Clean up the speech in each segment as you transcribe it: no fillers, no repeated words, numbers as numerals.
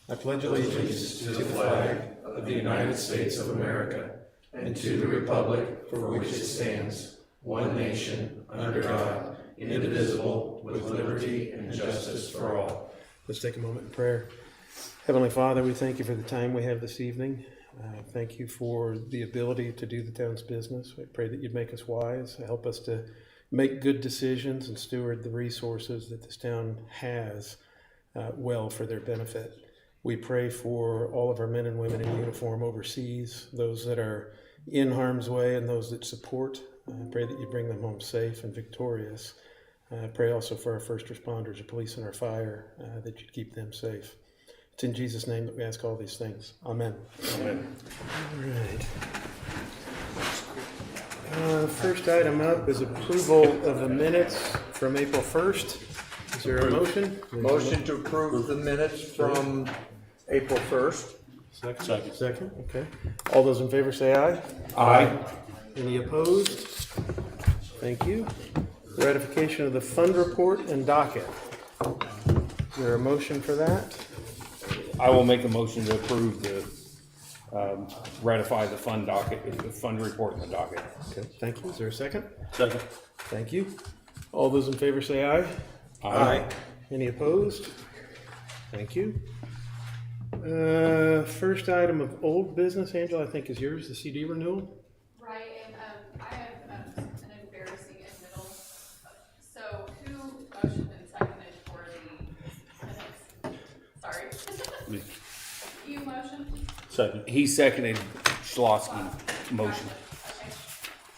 I pledge allegiance to the flag of the United States of America and to the republic for which it stands, one nation, under God, indivisible, with liberty and justice for all. Let's take a moment in prayer. Heavenly Father, we thank you for the time we have this evening. Thank you for the ability to do the town's business. I pray that you'd make us wise, help us to make good decisions and steward the resources that this town has well for their benefit. We pray for all of our men and women in uniform overseas, those that are in harm's way and those that support. I pray that you bring them home safe and victorious. I pray also for our first responders, our police and our fire, that you keep them safe. It's in Jesus' name that we ask all these things. Amen. Amen. All right. First item up is approval of the minutes from April 1st. Is there a motion? Motion to approve the minutes from April 1st. Second. Okay. All those in favor say aye. Aye. Any opposed? Thank you. Ratification of the fund report and docket. Is there a motion for that? I will make a motion to approve the, ratify the fund docket, the fund report and the docket. Okay, thank you. Is there a second? Second. Thank you. All those in favor say aye. Aye. Any opposed? Thank you. First item of old business, Angela, I think is yours, the CD renewal. Right, and I have an embarrassing in middle. So who motioned and seconded for the minutes? Sorry. You motioned? Second. He seconded Schlosky motion. Okay.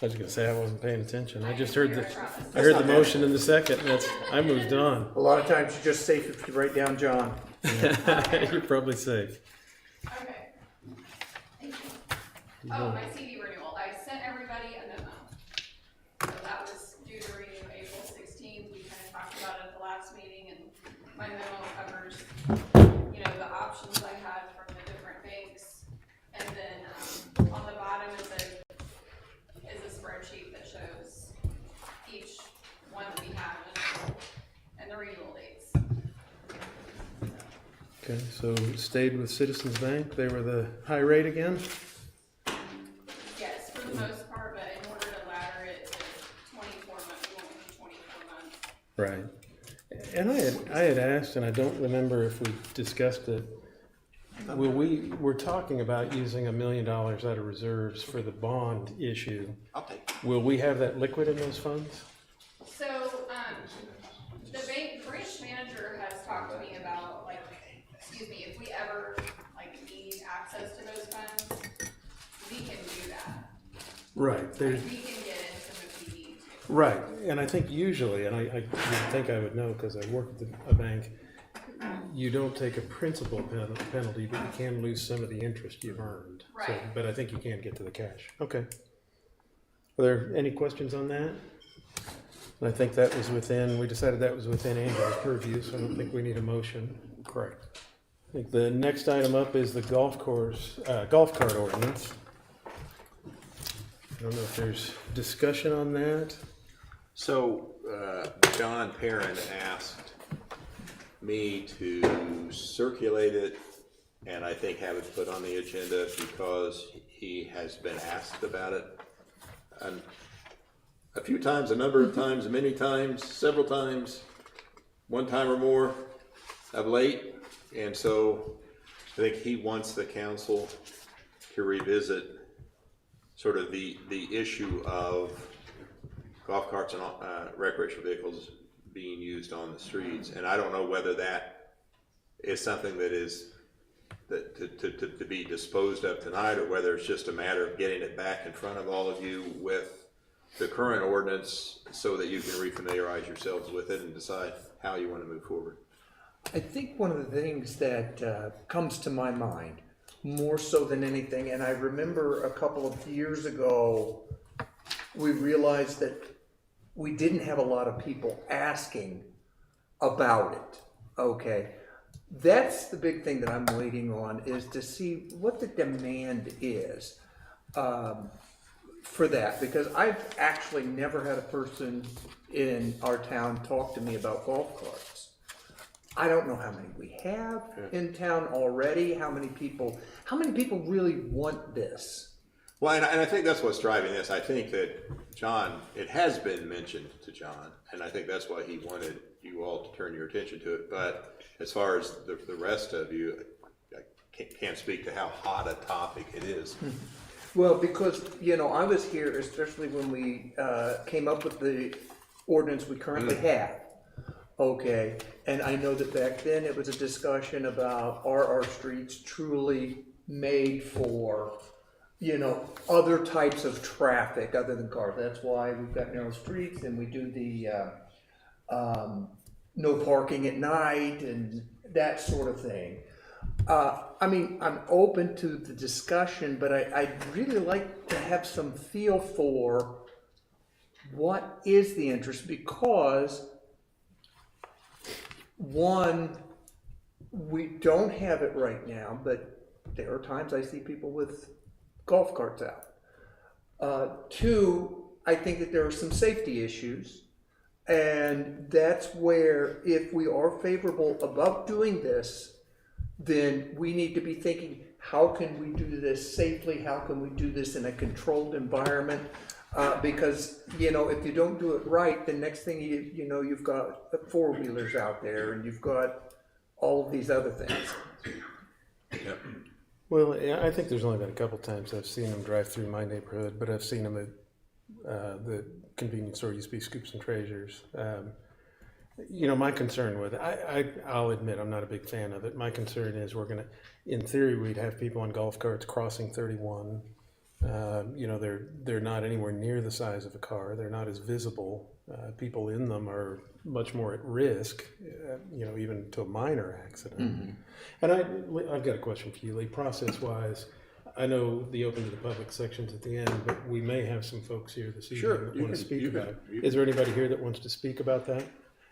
I was gonna say I wasn't paying attention. I just heard the motion in the second. I moved on. A lot of times you're just safe if you write down John. You're probably safe. Okay. Thank you. Oh, my CD renewal. I sent everybody a memo. So that was due to renew April 16th. We kind of talked about it at the last meeting, and my memo covers, the options I had from the different banks. And then on the bottom is a spreadsheet that shows each one that we have and the renewal dates. Okay, so stayed with Citizens Bank. They were the high rate again. Yes, for the most part, but in order to ladder it to 24 months, we won't do 24 months. Right. And I had asked, and I don't remember if we discussed it. We're talking about using $1 million out of reserves for the bond issue. I'll take it. Will we have that liquid in those funds? So, the branch manager has talked to me about, if we ever, need access to those funds, we can do that. Right. We can get into the PD too. Right. And I think usually, and I think I would know because I work at a bank, you don't take a principal penalty, but you can lose some of the interest you've earned. Right. So, but I think you can get to the cash. Okay. Are there any questions on that? I think that was we decided that was within Angela's purview, so I don't think we need a motion. Correct. I think the next item up is the golf cart ordinance. I don't know if there's discussion on that. So, John Perrin asked me to circulate it and I think have it put on the agenda because he has been asked about it a few times, a number of times, many times, several times, one time or more of late. And so I think he wants the council to revisit sort of the issue of golf carts and recreational vehicles being used on the streets. And I don't know whether that is something that is to be disposed of tonight, or whether it's just a matter of getting it back in front of all of you with the current ordinance so that you can refamiliarize yourselves with it and decide how you want to move forward. I think one of the things that comes to my mind, more so than anything, and I remember a couple of years ago, we realized that we didn't have a lot of people asking about it, okay? That's the big thing that I'm waiting on, is to see what the demand is for that, because I've actually never had a person in our town talk to me about golf carts. I don't know how many we have in town already, how many people really want this? Well, and I think that's what's driving this. I think that John, it has been mentioned to John, and I think that's why he wanted you all to turn your attention to it. But as far as the rest of you, I can't speak to how hot a topic it is. Well, because, I was here, especially when we came up with the ordinance we currently have. Okay, and I know that back then it was a discussion about are our streets truly made for, other types of traffic other than cars. That's why we've got narrow streets and we do the no parking at night and that sort of thing. I'm open to the discussion, but I'd really like to have some feel for what is the interest, because one, we don't have it right now, but there are times I see people with golf carts out. Two, I think that there are some safety issues, and that's where if we are favorable about doing this, then we need to be thinking, how can we do this safely? How can we do this in a controlled environment? Because, if you don't do it right, the next thing you've got four-wheelers out there and you've got all of these other things. Yep. Well, yeah, I think there's only been a couple times I've seen them drive through my neighborhood, but I've seen them at the convenience store, used to be Scoops and Treasures. My concern with it, I'll admit I'm not a big fan of it. My concern is in theory, we'd have people on golf carts crossing 31. They're not anywhere near the size of a car. They're not as visible. People in them are much more at risk, even to a minor accident. Mm-hmm. And I've got a question for you, Lee. Process-wise, I know the open to the public section's at the end, but we may have some folks here this evening that want to speak about it. Is there anybody here that wants to speak about that?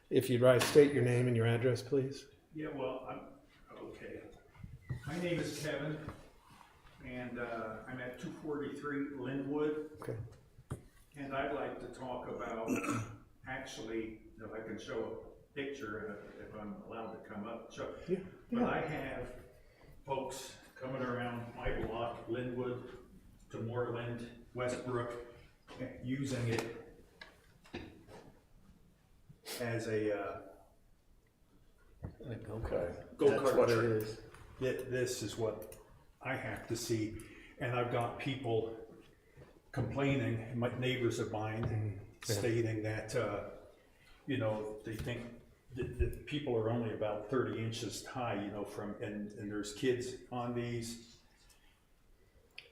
If you'd like, state your name and your address, please. Yeah, well, okay. My name is Kevin, and I'm at 243 Linwood. Okay. And I'd like to talk about, actually, if I can show a picture, if I'm allowed to come up. Yeah. But I have folks coming around my block, Linwood to Moreland, Westbrook, using it as a Okay. go-kart That's what it track. is. This is what I have to see, and I've got people complaining, my neighbors of mine, stating that, they think that people are only about 30 inches high, and there's kids on these.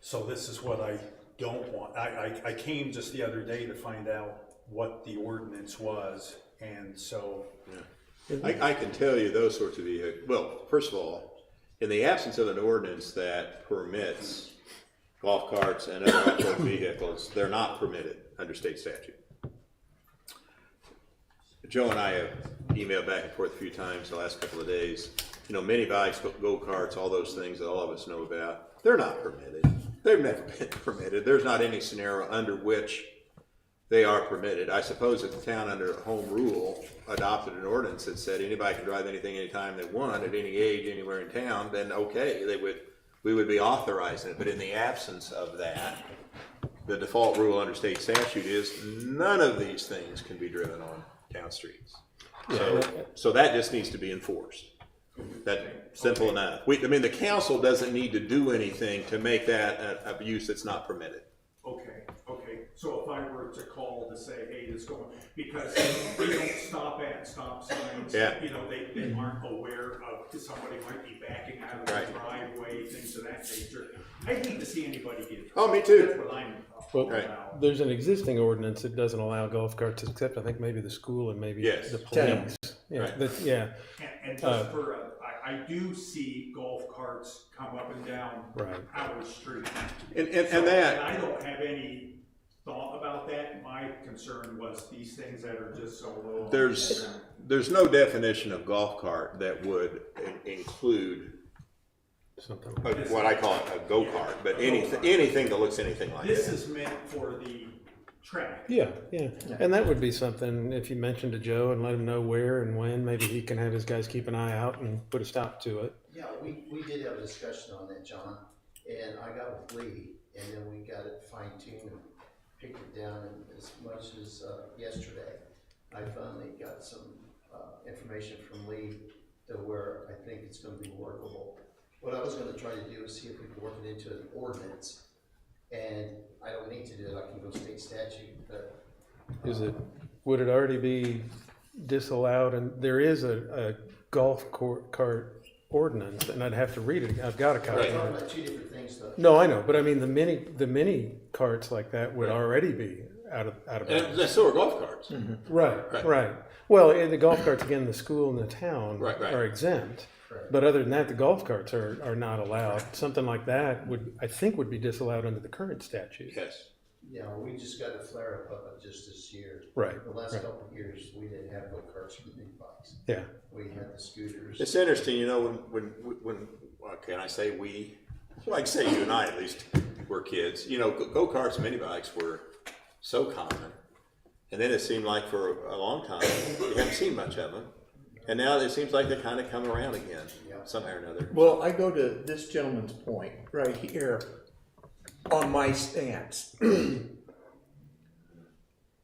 So this is what I don't want. I came just the other day to find out what the ordinance was, and so. Yeah. I can tell you those sorts of vehicles. Well, first of all, in the absence of an ordinance that permits golf carts and other off-road vehicles, they're not permitted under state statute. Joe and I have emailed back and forth a few times the last couple of days. Mini bikes, go-karts, all those things that all of us know about, they're not permitted. They've never been permitted. There's not any scenario under which they are permitted. I suppose if the town under home rule adopted an ordinance that said anybody can drive anything anytime they want at any age anywhere in town, then okay, we would be authorizing it. But in the absence of that, the default rule under state statute is none of these things can be driven on town streets. So that just needs to be enforced. That's simple enough. The council doesn't need to do anything to make that an abuse that's not permitted. Okay. So if I were to call to say, hey, this going, because they don't stop at stop signs. Yeah. They aren't aware of somebody might be backing out of the driveway, things of that nature. I hate to see anybody get hurt. Oh, me too. That's what I'm Well, talking about. there's an existing ordinance that doesn't allow golf carts, except I think maybe the school and maybe Yes. the police. Yeah, Right. yeah, And just for, I do see golf carts come up and down Right. our street. And And that, I don't have any thought about that. My concern was these things that are just so low. there's no definition of golf cart that would include something. what I call a go-kart, but anything that looks anything like This that. is meant for the track. Yeah, and that would be something, if you mentioned to Joe and let him know where and when, maybe he can have his guys keep an eye out and put a stop to it. Yeah, we did have a discussion on that, John, and I got with Lee, and then we got it fine-tuned and picked it down, and as much as, yesterday, I finally got some, information from Lee to where I think it's gonna be workable. What I was gonna try to do is see if we could work it into an ordinance, and I don't need to do it, I can go state statute, but. Would it already be disallowed? And there is a golf cart ordinance, and I'd have to read it. I've got a copy We're of talking it. about two different things, though. No, I know, but I mean, the mini carts like that would already be out of And bounds. that's so are golf carts. Right. Well, in the golf carts, again, the school and the town Right. are exempt. Correct. But other than that, the golf carts are not allowed. Something like that would be disallowed under the current statute. Yes. Yeah, we just got a flare up of it just this year. Right. The last couple of years, we didn't have go-karts for big bikes. Yeah. We had the scooters. It's interesting, you know, when can I say we? Well, I can say you and I at least were kids. You know, go-karts, mini bikes were so common, and then it seemed like for a long time you haven't seen much of them, and now it seems like they kind of come around again somehow or another. Well, I go to this gentleman's point right here on my stance.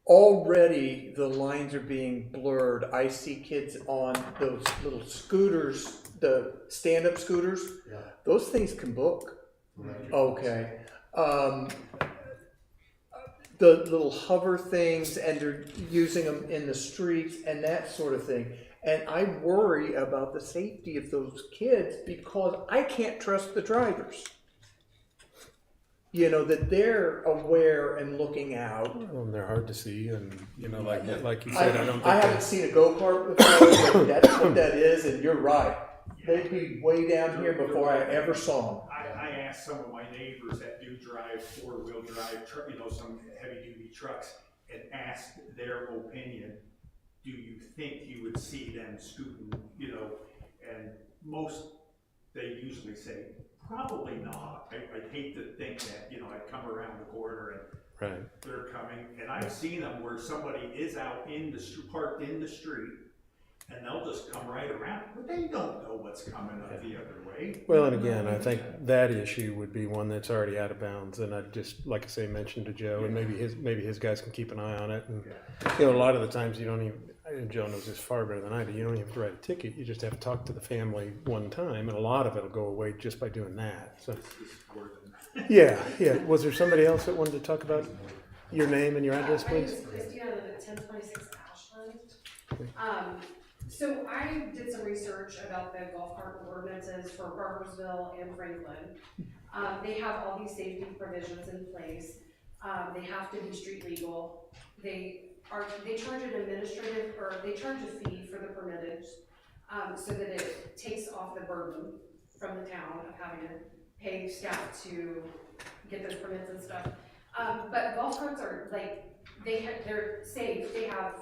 Already the lines are being blurred. I see kids on those little scooters, the stand-up scooters. Yeah. Those things can book. Okay. The little hover things, and they're using them in the streets and that sort of thing. And I worry about the safety of those kids because I can't trust the drivers. You know, that they're aware and looking out. And they're hard to see, and like you I said, I don't think haven't seen a go-kart before, but that's what that is, and you're right. They'd be way down here before I ever saw them. I asked some of my neighbors that do drive four-wheel drive, some heavy-duty trucks, and asked their opinion. Do you think you would see them scooting, and most, they usually say, probably not. I'd hate to think that, I'd come around the corner and right. they're coming, and I've seen them where somebody is out parked in the street, and they'll just come right around, but they don't know what's coming up the other way. Well, and again, I think that issue would be one that's already out of bounds, and I'd just, like I say, mention to Joe, and maybe his guys can keep an eye on it. And a lot of the times you don't even, and Joe knows this far better than I do, you don't even have to write a ticket. You just have to talk to the family one time, and a lot of it'll go away just by doing that. So, yeah. Was there somebody else that wanted to talk about your name and your address, My name please? is Christina, I live at 1026 Ashland. So I did some research about the golf cart ordinances for Barbersville and Franklin. They have all these safety provisions in place. They have to be street legal. They charge an they charge a fee for the permittage, so that it takes off the burden from the town of having to pay staff to get those permits and stuff. But golf carts are they're safe. They have,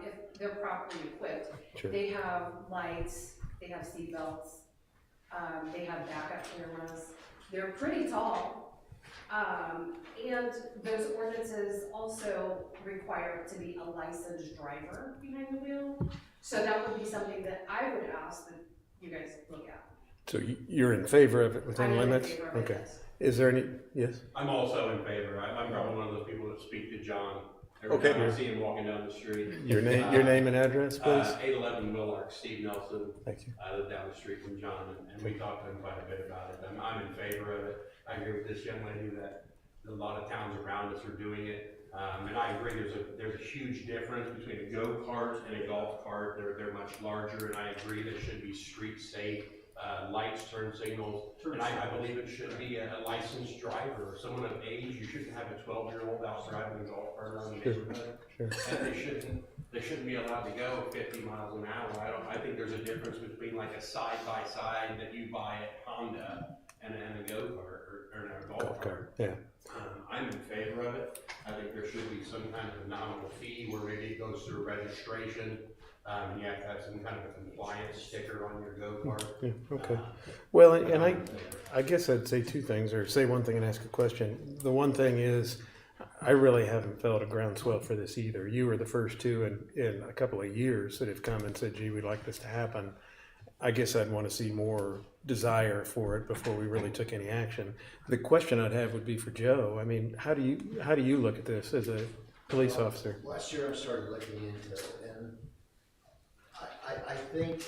if they're properly equipped, Sure. they have lights, they have seat belts, they have backup cameras. They're pretty tall. And those ordinances also require it to be a licensed driver behind the wheel. So that would be something that I would ask that you guys look at. So you're in favor of it within I am in limits? favor of it, Okay. yes. Is there any, yes? I'm also in favor. I'm probably one of those people that speak to John every Okay. time I see him walking down the street. Your name and address, please? 811 Willark, Steve Nelson. Thank you. I live down the street from John, and we talked to him quite a bit about it. I'm in favor of it. I agree with this young lady that a lot of towns around us are doing it. And I agree, there's a huge difference between a go-kart and a golf cart. They're much larger, and I agree they should be street safe. Lights, turn signals, and I believe it should be a licensed driver, someone of age. You shouldn't have a 12-year-old out driving a golf cart around the neighborhood. Sure. And they shouldn't be allowed to go 50 miles an hour. I think there's a difference between like a side-by-side that you buy at Honda and a go-kart or a golf cart. Yeah. I'm in favor of it. I think there should be some kind of a nominal fee where maybe it goes through registration. You have to have some kind of a compliance sticker on your go-kart. Yeah, okay. Well, and I guess I'd say two things, or say one thing and ask a question. The one thing is, I really haven't felt a groundswell for this either. You were the first two in a couple of years that have come and said, gee, we'd like this to happen. I guess I'd want to see more desire for it before we really took any action. The question I'd have would be for Joe. I mean, how do you look at this as a police officer? Last year I started looking into it, and I think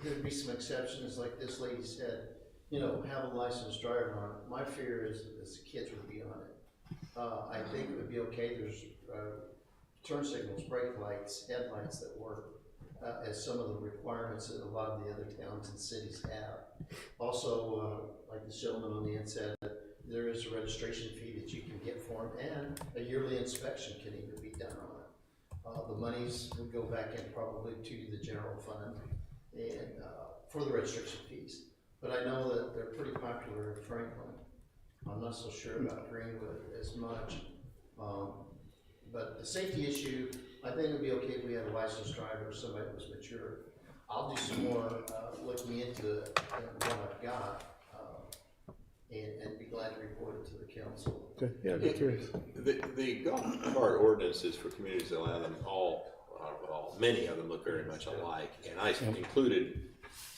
there'd be some exceptions, like this lady said, you know, have a licensed driver on it. My fear is that the kids would be on it. I think it would be okay, there's turn signals, brake lights, headlights that work, as some of the requirements that a lot of the other towns and cities have. Also, like this gentleman on the end said, there is a registration fee that you can get for them, and a yearly inspection can even be done on it. The monies would go back in probably to the general fund and for the registration fees. But I know that they're pretty popular in Franklin. I'm not so sure about Greenwood as much. But the safety issue, I think it'd be okay if we had a licensed driver or somebody that was mature. I'll do some more looking into it than what I've got, and be glad to report it to the council. Okay. Yeah, I'd be curious. The golf cart ordinances for communities that allow them many of them look very much alike. And I included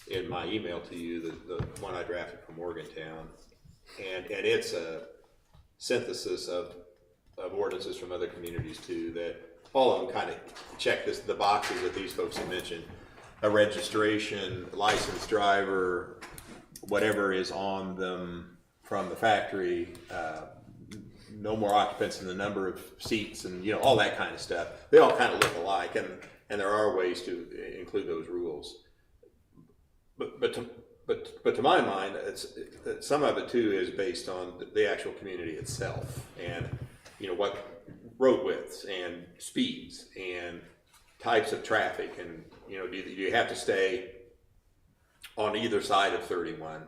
in my email to you the one I drafted from Morgantown. And it's a synthesis of ordinances from other communities too, that all of them kind of check the boxes that these folks have mentioned. A registration, licensed driver, whatever is on them from the factory, no more occupants than the number of seats, and you know, all that kind of stuff. They all kind of look alike, and there are ways to include those rules. But to my mind, some of it too is based on the actual community itself, and you know, what road widths and speeds and types of traffic, and you know, do you have to stay on either side of 31?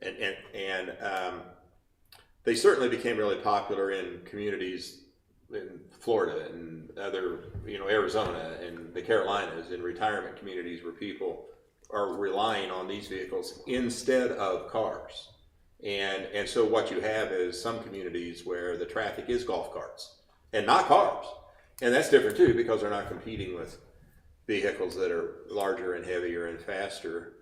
And they certainly became really popular in communities in Florida and other, you know, Arizona and the Carolinas, in retirement communities where people are relying on these vehicles instead of cars. And so what you have is some communities where the traffic is golf carts and not cars. And that's different too, because they're not competing with vehicles that are larger and heavier and faster.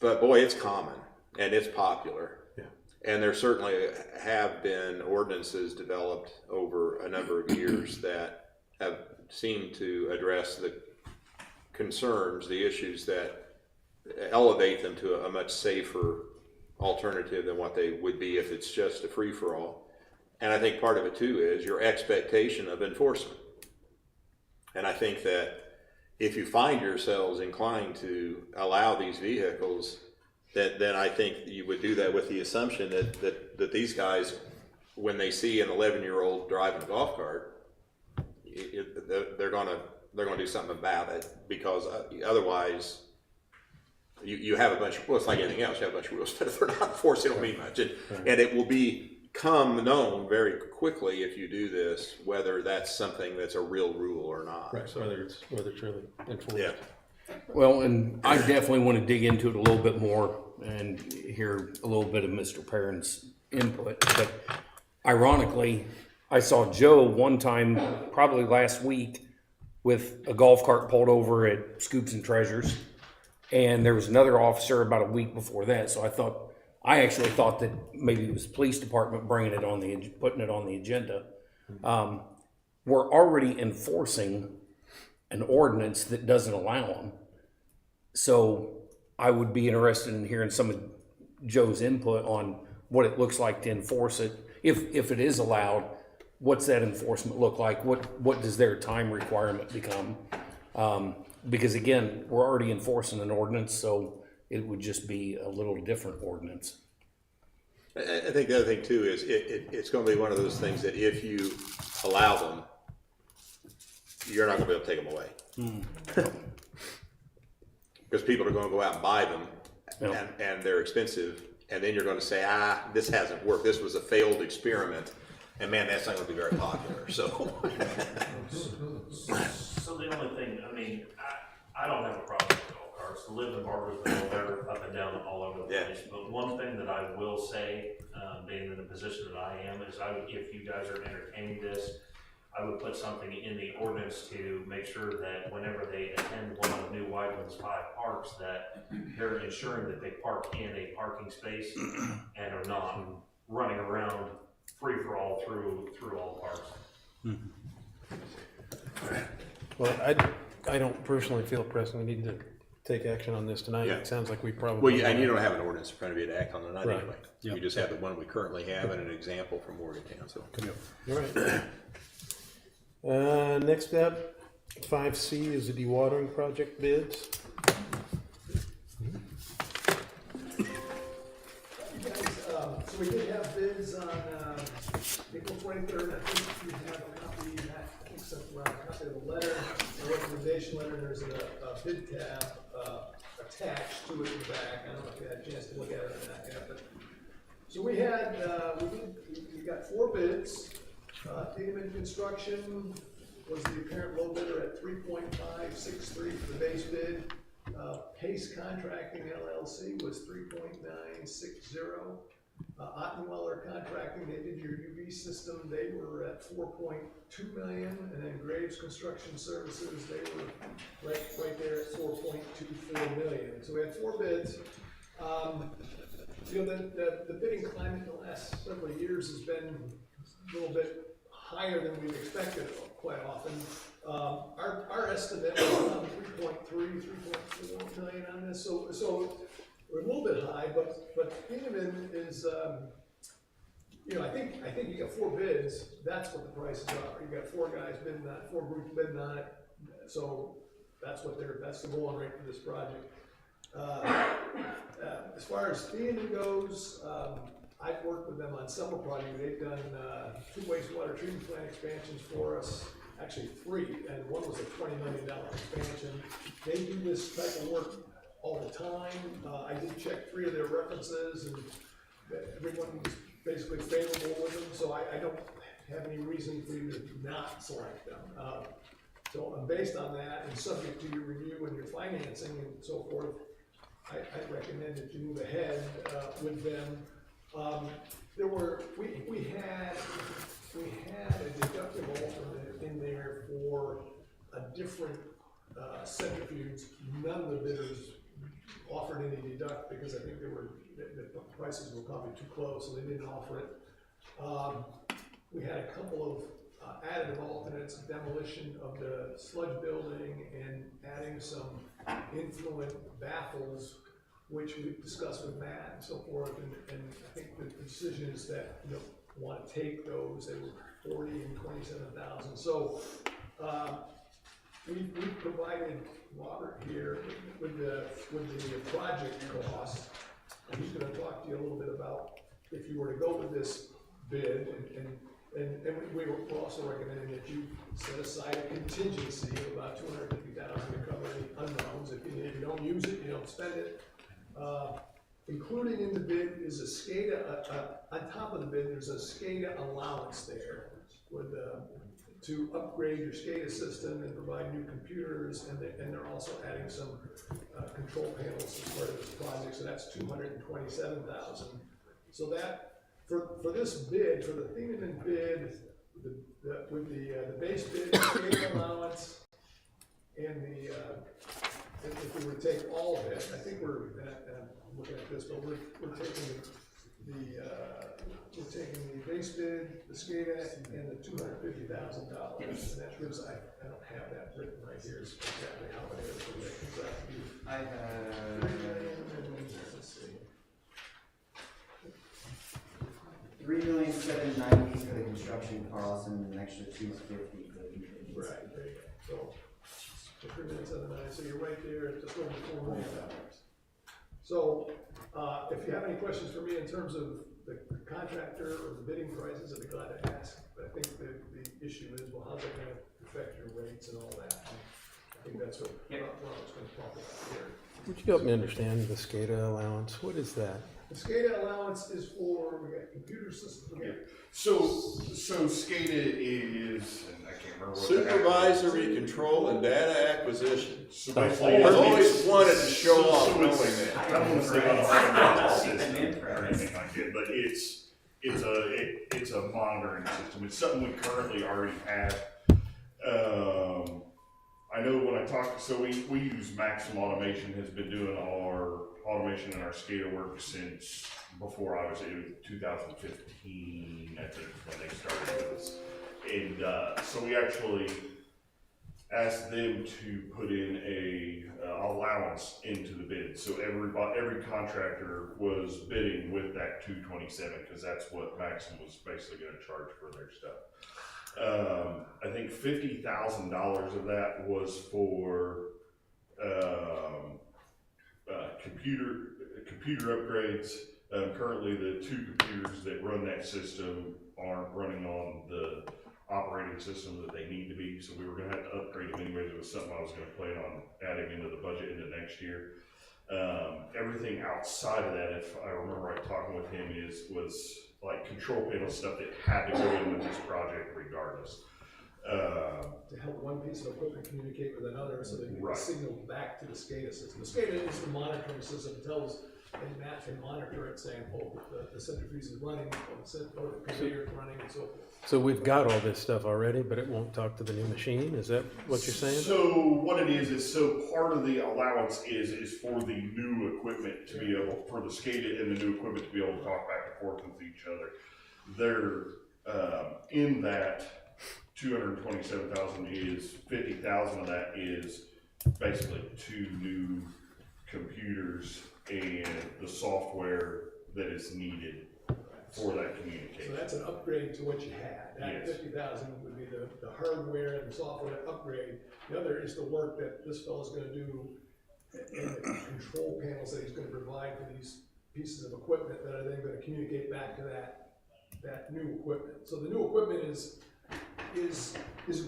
But boy, it's common and it's popular. Yeah. And there certainly have been ordinances developed over a number of years that have seemed to address the concerns, the issues that elevate them to a much safer alternative than what they would be if it's just a free-for-all. And I think part of it too is your expectation of enforcement. And I think that if you find yourselves inclined to allow these vehicles, then I think you would do that with the assumption that these guys, when they see an 11-year-old driving a golf cart, they're gonna do something about it, because otherwise you have a bunch of, well, it's like anything else, you have a bunch of rules, but if they're not enforced, they don't mean much. And it will become known very quickly if you do this, whether that's something that's a real rule or not. Right. So whether it's really enforced. Yeah. Well, and I definitely want to dig into it a little bit more and hear a little bit of Mr. Perrin's input. But ironically, I saw Joe one time, probably last week, with a golf cart pulled over at Scoops and Treasures. And there was another officer about a week before that. So I actually thought that maybe it was the police department putting it on the agenda. We're already enforcing an ordinance that doesn't allow them. So I would be interested in hearing some of Joe's input on what it looks like to enforce it. If it is allowed, what's that enforcement look like? What does their time requirement become? Because again, we're already enforcing an ordinance, so it would just be a little different ordinance. I think the other thing too is it's going to be one of those things that if you allow them, you're not going to be able to take them away. Because people are going to go out and buy them, and they're expensive, and then you're going to say, this hasn't worked. This was a failed experiment, and man, that's not going to be very popular. So the only thing, I mean, I don't have a problem with golf carts. To live in Barbersville, they're up and down all over the Yeah. But one thing that I will say, being in the position that I am, is if you guys are entertaining this, I would put something in the ordinance to make sure that whenever they attend one of New Whiteland's 5 parks, that they're ensuring that they park in a parking space and are not running around free for all through all the parks. Well, I don't personally feel pressed we need to take action on this tonight. Yeah. It sounds like we probably. Well, and you don't have an ordinance in front of you to act on tonight Right. anyway. You just have the one we currently have and an example from Morgantown, so. All right. Next up, 5C is the dewatering project bids. So we did have bids on, April 23rd, I think you have a copy, Matt, I think sent around a copy of the letter, a recommendation letter, and there's a bid tab, attached to it in the back. I don't know if you had a chance to look at it or not yet, but, so we had, we got 4 bids. Inman Construction was the apparent low bidder at 3.563 for the base bid. Pace Contracting LLC was 3.960. Ottenweller Contracting, they did your UV system, they were at 4.2 million, and then Graves Construction Services, they were right there at 4.24 million. So we had 4 bids. You know, the bidding climate in the last several years has been a little bit higher than we've expected quite often. Our estimate was around 3.4 million on this, so we're a little bit high, but Inman is, you know, I think you got 4 bids, that's what the prices are. You got 4 guys bidding on it, 4 groups bidding on it, so that's the going rate for this project. As far as Inman goes, I've worked with them on several projects. They've done 2 wastewater treatment plant expansions for us, actually 3, and one was a $20 million expansion. They do this type of work all the time. I did check 3 of their references, and everyone was basically favorable with them, so I don't have any reason for you to not select them. So based on that, and subject to your review and your financing and so forth, I recommend that you move ahead with them. We had a deductible in there for a different centrifuge. None of the bidders offered any deduct because I think the prices were probably too close, so they didn't offer it. We had a couple of additive alternates, demolition of the sludge building and adding some influent baffles, which we discussed with Matt and so forth, and I think the decision is that you don't want to take those. They were 40 and 27,000. So we provided Robert here with the project cost, and he's going to talk to you a little bit about if you were to go with this bid, and we were also recommending that you set aside a contingency of about $250,000 to cover any unknowns. If you don't use it, you don't spend it. Including in the bid is a SCADA, on top of the bid, there's a SCADA allowance there with, to upgrade your SCADA system and provide new computers, and they're also adding some control panels as part of this project, so that's $227,000. So that, for this bid, for the Thieneman bid, with the base bid, SCADA allowance, and if we were to take all of it, I think we're looking at this, but we're taking the base bid, the SCADA, and the $250,000. And that gives, I don't have that written right here, it's exactly how it is, but that comes out to be. I have Let's see. 3,790,000 for the construction costs and an extra 250 for the utilities. Right, there you go. So 3,790,000, so you're right there at just over $4 million. So, if you have any questions for me in terms of the contractor or the bidding prices, I'd be glad to ask. But I think the issue is, well, how's that gonna affect your rates and all that? And I think that's what Ron's gonna talk about here. Would you help me understand the SCADA allowance? What is that? The SCADA allowance is for, we got computer systems, we got So SCADA is, and I can't remember what. Supervisory control and data acquisition. So basically, I've always wanted to show off knowing that. I don't want to say it's a system or anything like that, but it's a monitoring system. It's something we currently already have. I know when I talked, so we use Maximum Automation, has been doing our automation in our SCADA work since before I was in 2015, I think, when they started with us. And so we actually asked them to put in a allowance into the bid. So every contractor was bidding with that 227, because that's what Maxim was basically going to charge for their stuff. I think $50,000 of that was for computer upgrades. Currently, the 2 computers that run that system aren't running on the operating system that they need to be, so we were going to have to upgrade them anyways. It was something I was going to plan on adding into the budget into next year. Everything outside of that, if I remember right talking with him, was like control panel stuff that had to go in with this project regardless. to help one piece of equipment communicate with another so they can signal back to the SCADA system. The SCADA is the monitoring system, tells, and Matt can monitor it saying, oh, the centrifuge is running, or the conveyor is running, and so forth. So we've got all this stuff already, but it won't talk to the new machine? Is that what you're saying? So what it is so part of the allowance is for the new equipment to be able, for the SCADA and the new equipment to be able to talk back and forth with each other. They're, in that 227,000 is 50,000 of that is basically 2 new computers and the software that is needed for that communication. So that's an upgrade to what you had. That 50,000 would be the hardware and the software upgrade. The other is the work that this fellow's gonna do in the control panels that he's gonna provide for these pieces of equipment that are then gonna communicate back to that new equipment. So the new equipment is a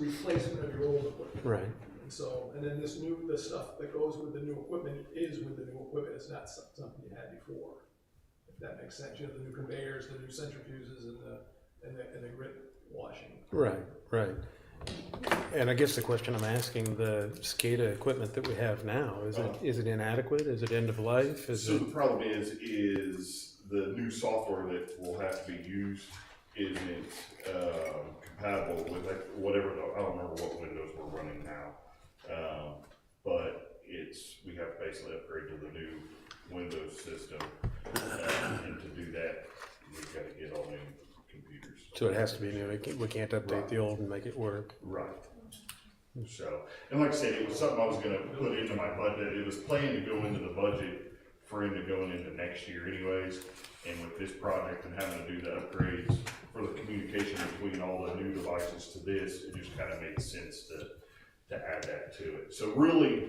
replacement of your old equipment. Right. And so, and then the stuff that goes with the new equipment is with the new equipment. It's not something you had before. If that makes sense. You know, the new conveyors, the new centrifuges, and the grit washing. Right, right. And I guess the question I'm asking, the SCADA equipment that we have now, is it inadequate? Is it end of life? So the problem is the new software that will have to be used isn't compatible with whatever, I don't remember what Windows we're running now. But we have to basically upgrade to the new Windows system. And to do that, we've got to get all new computers. So it has to be new. We can't update the old and make it work. Right. So, and like I said, it was something I was going to put into my budget. It was planned to go into the budget for him to go into next year anyways. And with this project and having to do the upgrades for the communication between all the new devices to this, it just kind of made sense to add that to it. So really,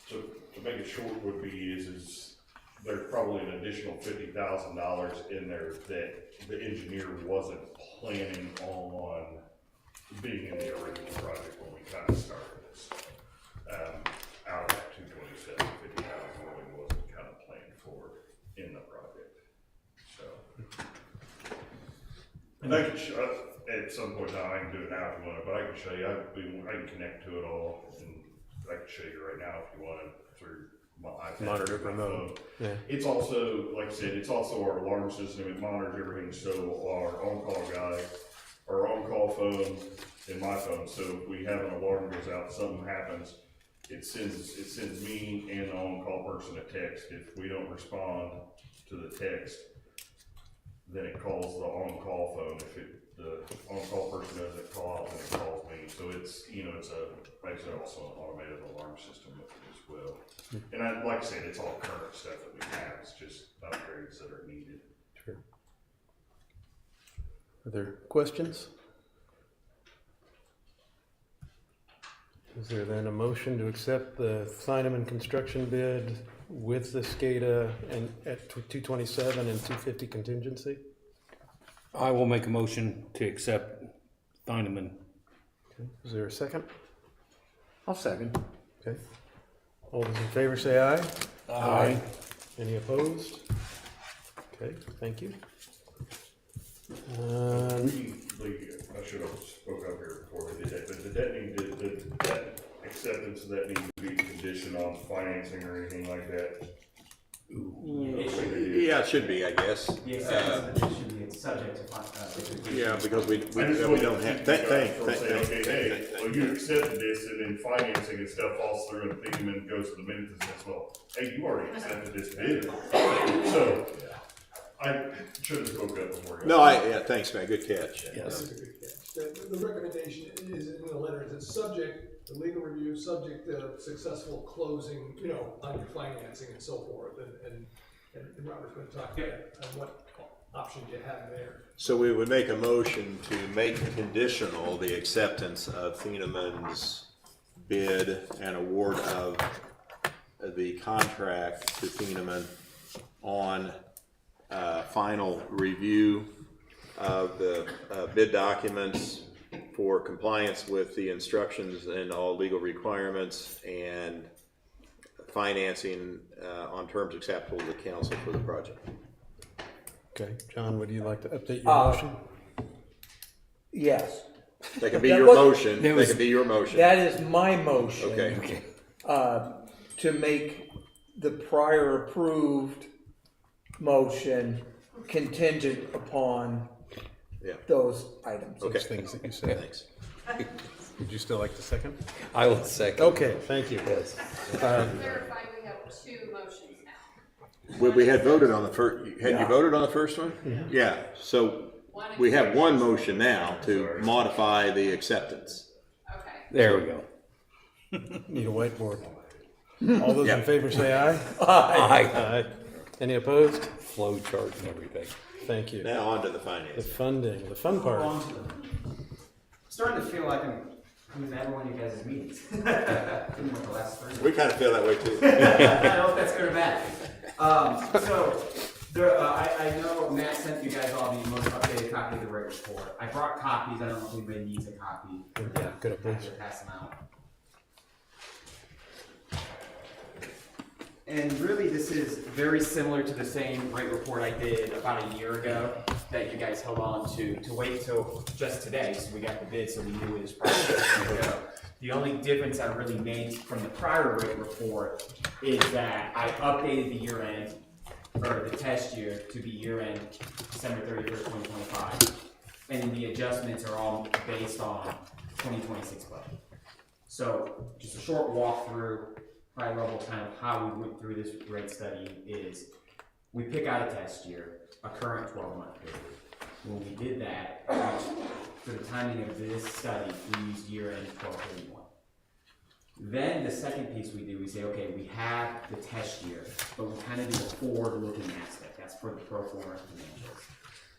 to make it short would be is there's probably an additional $50,000 in there that the engineer wasn't planning on being in the original project when we kind of started this. Out of that 227, 50,000 really wasn't kind of planned for in the project. So, and I can show, at some point now, I can do it now if you want, but I can show you, I can connect to it all, and I can show you right now if you want through my iPad. Monitor remote. Yeah. It's also, like I said, it's also our alarm system. It monitors everything. So our on-call guy, our on-call phone, and my phone. So if we have an alarm goes out, something happens, it sends me and the on-call person a text. If we don't respond to the text, then it calls the on-call phone. If the on-call person doesn't call out, then it calls me. So it's, it's basically also an automated alarm system with it as well. And like I said, it's all current stuff that we have. It's just upgrades that are needed. Sure. Are there questions? Is there then a motion to accept the Heineman construction bid with the SCADA and at 227 and 250 contingency? I will make a motion to accept Heineman. Okay. Is there a second? I'll second. Okay. All those in favor say aye. Aye. Any opposed? Okay, thank you. I should have spoke up here before we did that, but did that acceptance, does that need to be conditioned on financing or anything like that? Yeah, it should be, I guess. The acceptance of it should be subject to, Yeah, because we don't have, Okay, hey, well, you accepted this and then financing and stuff falls through and FEMA goes to the minutes and says, well, hey, you already accepted this bid. So, I should have spoke up before. No, yeah, thanks, man, good catch. That's a good catch. The recommendation is in the letter, is it's subject to legal review, subject to successful closing, you know, on your financing and so forth, and Robert's gonna talk about what options you have there. So we would make a motion to make conditional the acceptance of Thieneman's bid and award of the contract to Thieneman on final review of the bid documents for compliance with the instructions and all legal requirements and financing on terms acceptable to the council for the project. Okay, John, would you like to update your motion? Yes, That could be That your was- motion, That that was- could be your motion. that is my motion. Okay, To make the prior approved motion contingent upon Yeah. those items. Okay. Those things that you said. Thanks. Would you still like to second? I will second. Okay, thank you. Clarify, we have two motions now. We had voted on the first, had you voted on the first one? Yeah, so we have one motion now to modify the acceptance. Okay. There we go. Need a whiteboard. All those in Yeah. favor say aye. Aye. Aye. Any opposed? Flow chart and everything. Thank you. Now on to the The finance. funding, the fun part. starting to feel like I'm coming to every one of you guys' meetings. Even with the last three. We kind of feel that way too. I don't know if that's good or bad. I know Matt sent you guys all the most updated copy of the rate report. I brought copies. I don't know if anybody needs a copy. Yeah, good up, please. Pass them out. And really, this is very similar to the same rate report I did about a year ago that you guys held on to wait till just today. So we got the bid, so we knew it was probably going to go. The only difference I really made from the prior rate report is that I updated the year end, or the test year, to be year end December 31st, 2025. And the adjustments are all based on 2026 budget. So just a short walkthrough, high level kind of how we went through this rate study is we pick out a test year, a current 12-month period. When we did that, for the timing of this study, we used year end 12/31. Then the second piece we do, we say, okay, we have the test year, but we kind of do a forward-looking aspect. That's for the pro forma financials.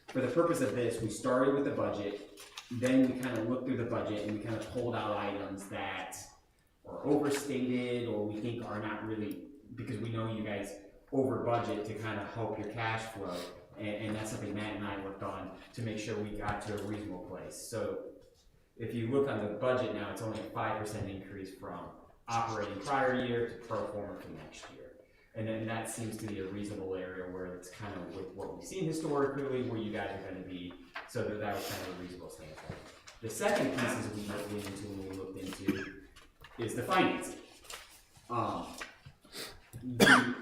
For the purpose of this, we started with the budget, then we kind of looked through the budget and we kind of pulled out items that are overstated or we think are not really, because we know you guys over budget to kind of help your cash flow. And that's something Matt and I worked on to make sure we got to a reasonable place. So if you look on the budget now, it's only a 5% increase from operating prior year to pro forma for next year. And then that seems to be a reasonable area where it's kind of with what we've seen historically, where you guys are going to be, so that was kind of a reasonable standpoint. The second pieces we looked into when we looked into is the financing. The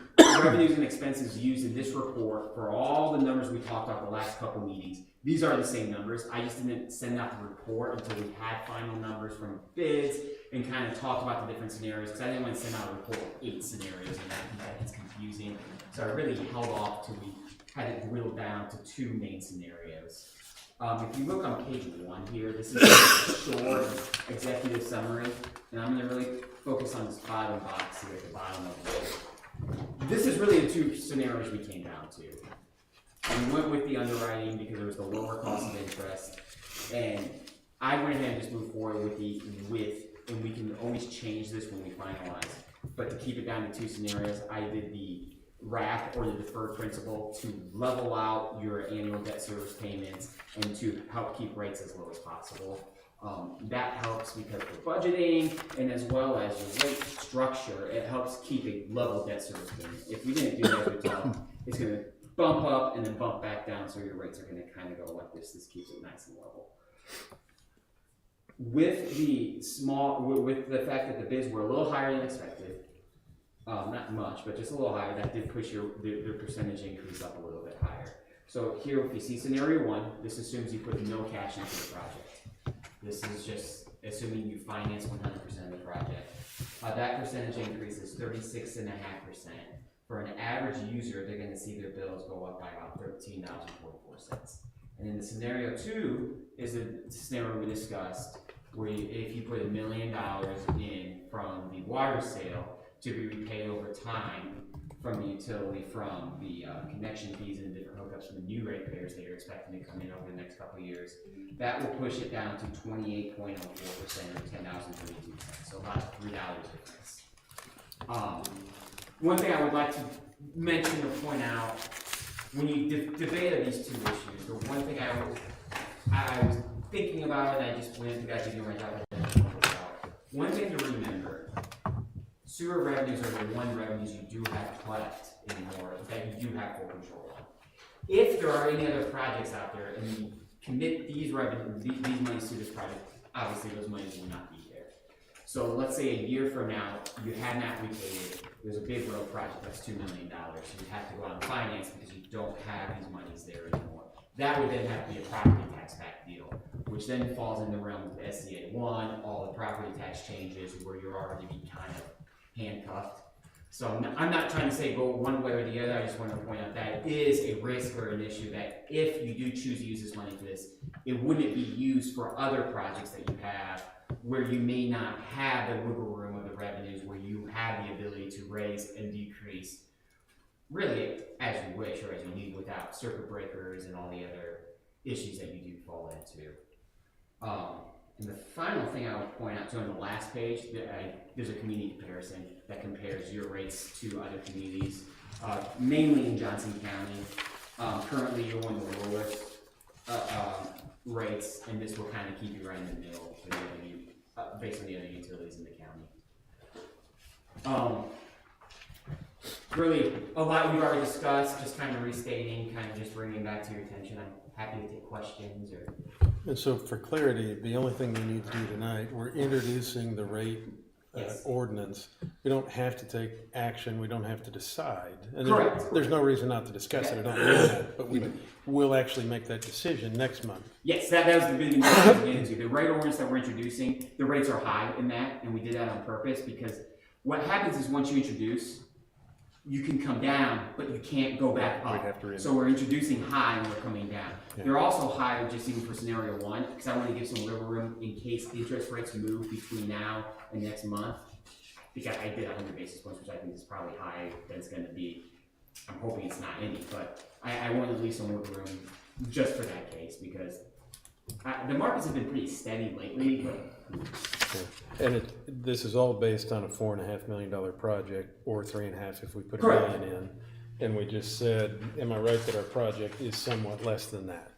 revenues and expenses used in this report for all the numbers we talked about the last couple meetings, these are the same numbers. I just didn't send out the report until we had final numbers from bids and kind of talked about the different scenarios, because I didn't want to send out a report with 8 scenarios and that gets confusing. So I really held off till we had it drilled down to 2 main scenarios. If you look on page 1 here, this is a short executive summary, and I'm going to really focus on this bottom box here at the bottom of it. This is really the 2 scenarios we came down to. And we went with the underwriting because there was the lower cost of interest, and I went ahead and just moved forward with and we can always change this when we finalize, but to keep it down to 2 scenarios, I did the RAP, or the deferred principal, to level out your annual debt service payments and to help keep rates as low as possible. That helps because for budgeting and as well as your rate structure, it helps keep a level debt service payment. If we didn't do that, it's gonna bump up and then bump back down, so your rates are gonna kind of go like this. This keeps it nice and level. With the fact that the bids were a little higher than expected, not much, but just a little higher, that did push the percentage increase up a little bit higher. So here, if you see scenario 1, this assumes you put no cash into the project. This is just assuming you finance 100% of the project. That percentage increase is 36.5%. For an average user, they're going to see their bills go up by about $13.44. And then the scenario 2 is the scenario we discussed, where if you put $1 million in from the water sale to be repaid over time from the utility, from the connection fees and different hookups from the new ratepayers that you're expecting to come in over the next couple of years, that will push it down to 28.04% or $10.32, so about $3 difference. One thing I would like to mention or point out, when you debated these two issues, the one thing I was thinking about, and I just went and got to do my job. One thing to remember: sewer revenues are the one revenues you do have to collect anymore that you do have full control on. If there are any other projects out there and you commit these revenues, these monies to this project, obviously those monies will not be there. So let's say a year from now, you have not repaid it. There's a big road project that's $2 million. So you have to go out and finance because you don't have these monies there anymore. That would then have to be a property tax back deal, which then falls in the realm of the SCA 1, all the property tax changes where you're already be kind of handcuffed. So I'm not trying to say go one way or the other. I just want to point out that it is a risk or an issue that if you do choose to use this money for this, it wouldn't be used for other projects that you have where you may not have the wiggle room of the revenues, where you have the ability to raise and decrease really as you wish or as you need without circuit breakers and all the other issues that you do fall into. And the final thing I would point out, so on the last page, there's a community comparison that compares your rates to other communities, mainly in Johnson County. Currently, you're one of the lowest rates, and this will kind of keep you right in the middle for the other, based on the other utilities in the county. Really, a lot we've already discussed, just kind of restating, kind of just bringing back to your attention. I'm happy to take questions or. And so for clarity, the only thing we need to do tonight, we're introducing the rate Yes. ordinance. We don't have to take action, we don't have to decide. And Correct. There's no reason not to discuss it, I don't mean that, but we'll actually make that decision next month. Yes, that was the big thing I was getting into. The rate ordinance that we're introducing, the rates are high in that, and we did that on purpose because what happens is once you introduce, you can come down, but you can't go back We'd have up. to So we're introducing high and we're coming down. Yeah. They're also higher just even for scenario 1, because I want to give some wiggle room in case interest rates move between now and next month. Because I did 100 basis points, which I think is probably high, than it's going to be. I'm hoping it's not any, but I wanted to leave some wiggle room just for that case, because the markets have been pretty steady lately, but. And this is all based on a $4.5 million project, or 3.5 if we put $1 Correct. million in. And we just said, am I right that our project is somewhat less than that?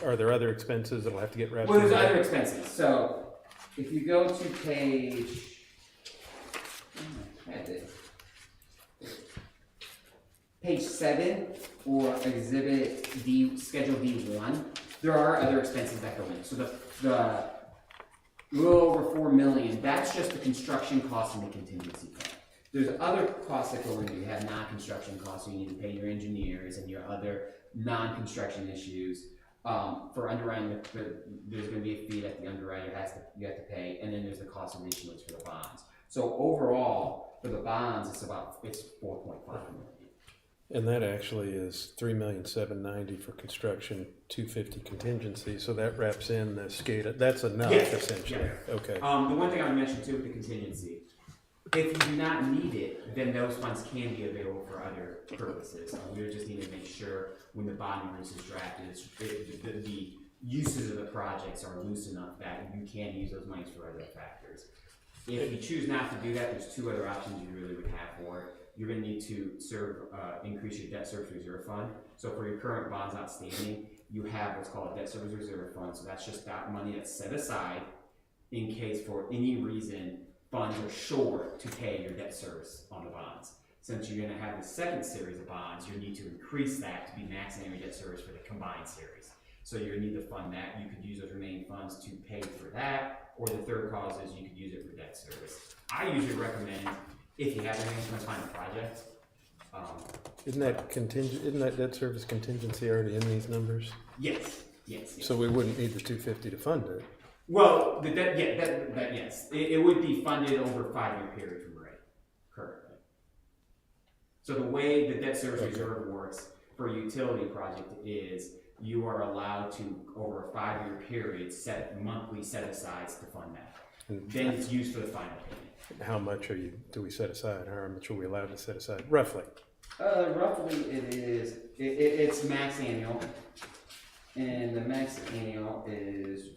Are there other expenses that'll have to get wrapped Well, in there's that? other expenses. So if you go to page 7 or exhibit D, schedule D1, there are other expenses that go in. So the little over $4 million, that's just the construction costs and the contingency fund. There's other costs that go in. You have non-construction costs, so you need to pay your engineers and your other non-construction issues. For underwriting, there's going to be a fee that the underwriter you have to pay, and then there's the cost of issuance for the bonds. So overall, for the bonds, it's 4.5 million. And that actually is $3,790,000 for construction, $250 contingency, so that wraps in the SCADA. That's enough, Yes. essentially. Yeah. Okay. The one thing I would mention too with the contingency, if you do not need it, then those funds can be available for other purposes. We just need to make sure when the bond release is drafted, the uses of the projects are loose enough that you can use those monies for other factors. If you choose not to do that, there's 2 other options you really would have for it. You're going to need to increase your debt service reserve fund. So for your current bonds outstanding, you have what's called a debt service reserve fund. So that's just that money that's set aside in case for any reason funds are short to pay your debt service on the bonds. Since you're gonna have the second series of bonds, you need to increase that to be maxing your debt service for the combined series. So you're gonna need to fund that. You could use those remaining funds to pay for that, or the third cause is you could use it for debt service. I usually recommend, if you have anything, to find a project. Isn't that debt service contingency already in these numbers? Yes. So we wouldn't need the 250 to fund it. Well, the debt, yeah, that yes, it would be funded over a 5-year period from rate, currently. So the way the debt service reserve works for a utility project is you are allowed to, over a 5-year period, set monthly set-asides to fund that. Then it's used for the final payment. How much do we set aside? How much are we allowed to set aside? Roughly. Roughly it's max annual, and the max annual is.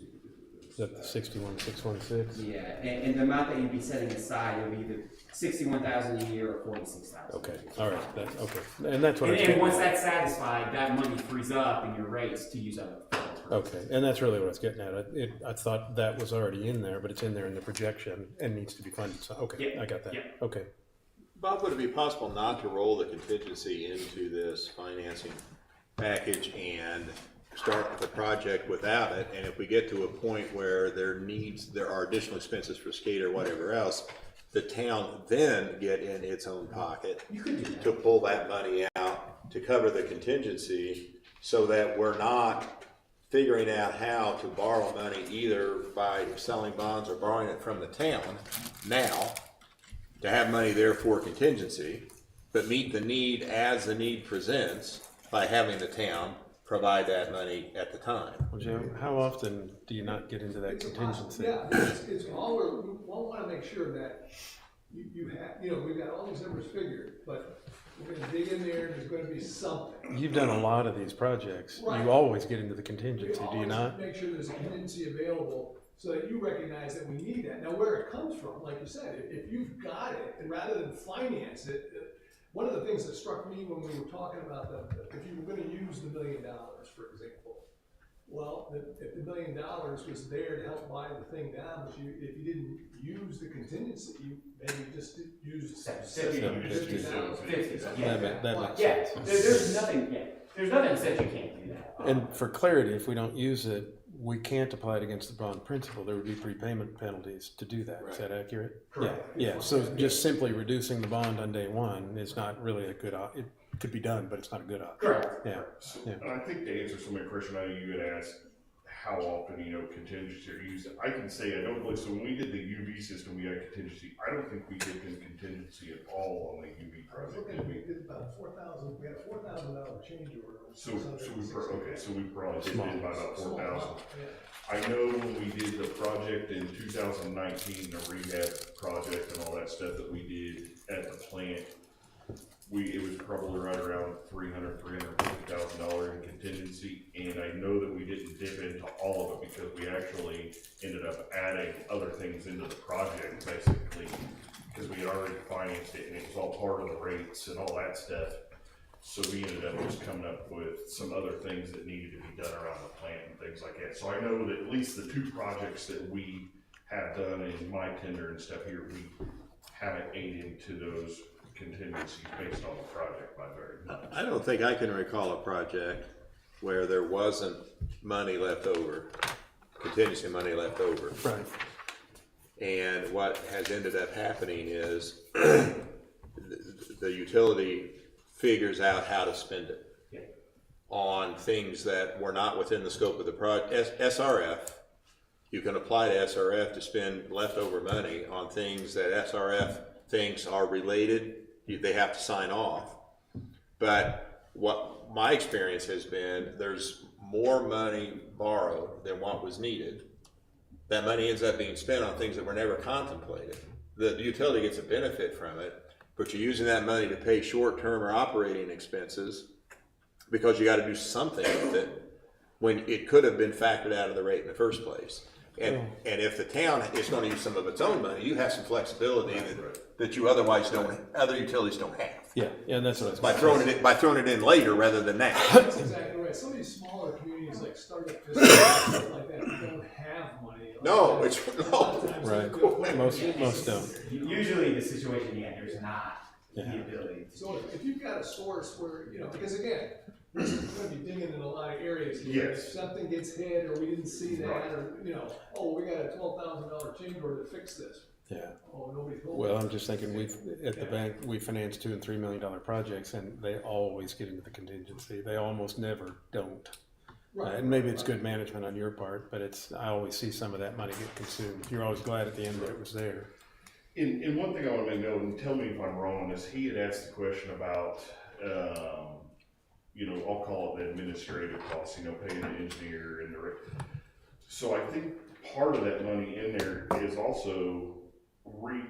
Is that the 61,616? Yeah, and the amount that you'd be setting aside would be either 61,000 a year or 46,000. Okay, all right, okay, and that's what. And once that's satisfied, that money frees up in your rates to use other funds. Okay, and that's really what I was getting at. I thought that was already in there, but it's in there in the projection and needs to be funded. So, okay, Yeah. I got that. Yeah. Okay. Bob, would it be possible not to roll the contingency into this financing package and start the project without it? And if we get to a point where there are additional expenses for skate or whatever else, the town then get in its own pocket to pull that money out to cover the contingency, so that we're not figuring out how to borrow money either by selling bonds or borrowing it from the town now to have money there for contingency, but meet the need as the need presents by having the town provide that money at the time. Well, Joe, how often do you not get into that It's contingency? Yeah, it's all, we wanna make sure that you have, we've got all these numbers figured, but we're gonna dig in there and there's gonna be something. You've done a lot of these projects. Right. You always get into the We contingency, do you always not? make sure there's a contingency available so that you recognize that we need that. Now, where it comes from, like you said, if you've got it, and rather than finance it, one of the things that struck me when we were talking about if you were gonna use the $1 million, for example, well, if the $1 million was there to help buy the thing down, but if you didn't use the contingency, you maybe just used 750,000. 50. That makes Yeah, sense. there's nothing that says you can't do that. And for clarity, if we don't use it, we can't apply it against the bond principal. There would be prepayment penalties to do that. Is that accurate? Correct. Yeah, so just simply reducing the bond on day one is not really a good option. It could be done, but it's not a good option. Correct. Yeah. Yeah. And I think to answer some of your question, I know you had asked how often, contingency are used. I can say I don't believe, so when we did the UV system, we had contingency. I don't think we did contingency at all on the UV I was project, looking did at, we? we did about 4,000, we had a $4,000 change order. on So we 660. so we probably did by about Small 4,000. amount, yeah. I know when we did the project in 2019, the rehab project and all that stuff that we did at the plant, it was probably right around $350,000 in contingency, and I know that we didn't dip into all of it because we actually ended up adding other things into the project, basically, because we had already financed it and it was all part of the rates and all that stuff. So we ended up just coming up with some other things that needed to be done around the plant and things like that. So I know that at least the 2 projects that we have done in my tender and stuff here, we haven't ate into those contingencies based on the project by very much. I don't think I can recall a project where there wasn't money left over, contingency money left over. Right. And what has ended up happening is the utility figures out how to spend it on things that were not within the scope of the project. SRF, you can apply to SRF to spend leftover money on things that SRF thinks are related. They have to sign off. But what my experience has been, there's more money borrowed than what was needed. That money ends up being spent on things that were never contemplated. The utility gets a benefit from it, but you're using that money to pay short-term or operating expenses because you got to do something with it when it could have been factored out of the rate in the first place. And if the town is going to use some of its own money, you have some flexibility that you otherwise don't, other utilities don't have. Yeah, and that's what I was By throwing it in later rather than now. That's exactly right. Some of these smaller community communities like startup districts and stuff like that, who don't have money. No, it's, A lot no. of times Right. they do it. Most don't. Usually the situation, yeah, there's not the Yeah. ability to. So if you've got a source where, you know, because again, we're gonna be digging in a lot of areas here. Yes. If something gets hit, or we didn't see that, Right. or, you know, oh, we got a $12,000 change order to fix this. Yeah. Oh, nobody told Well, me. I'm just thinking at the bank, we finance $2 and $3 million projects and they always get into the contingency. They almost never don't. And maybe it's good management on your part, but I always see some of that money get consumed. You're always glad at the end that it was there. And one thing I want to make note, and tell me if I'm wrong on this, he had asked the question about, you know, I'll call it the administrative costs, you know, paying the engineer and the, so I think part of that money in there is also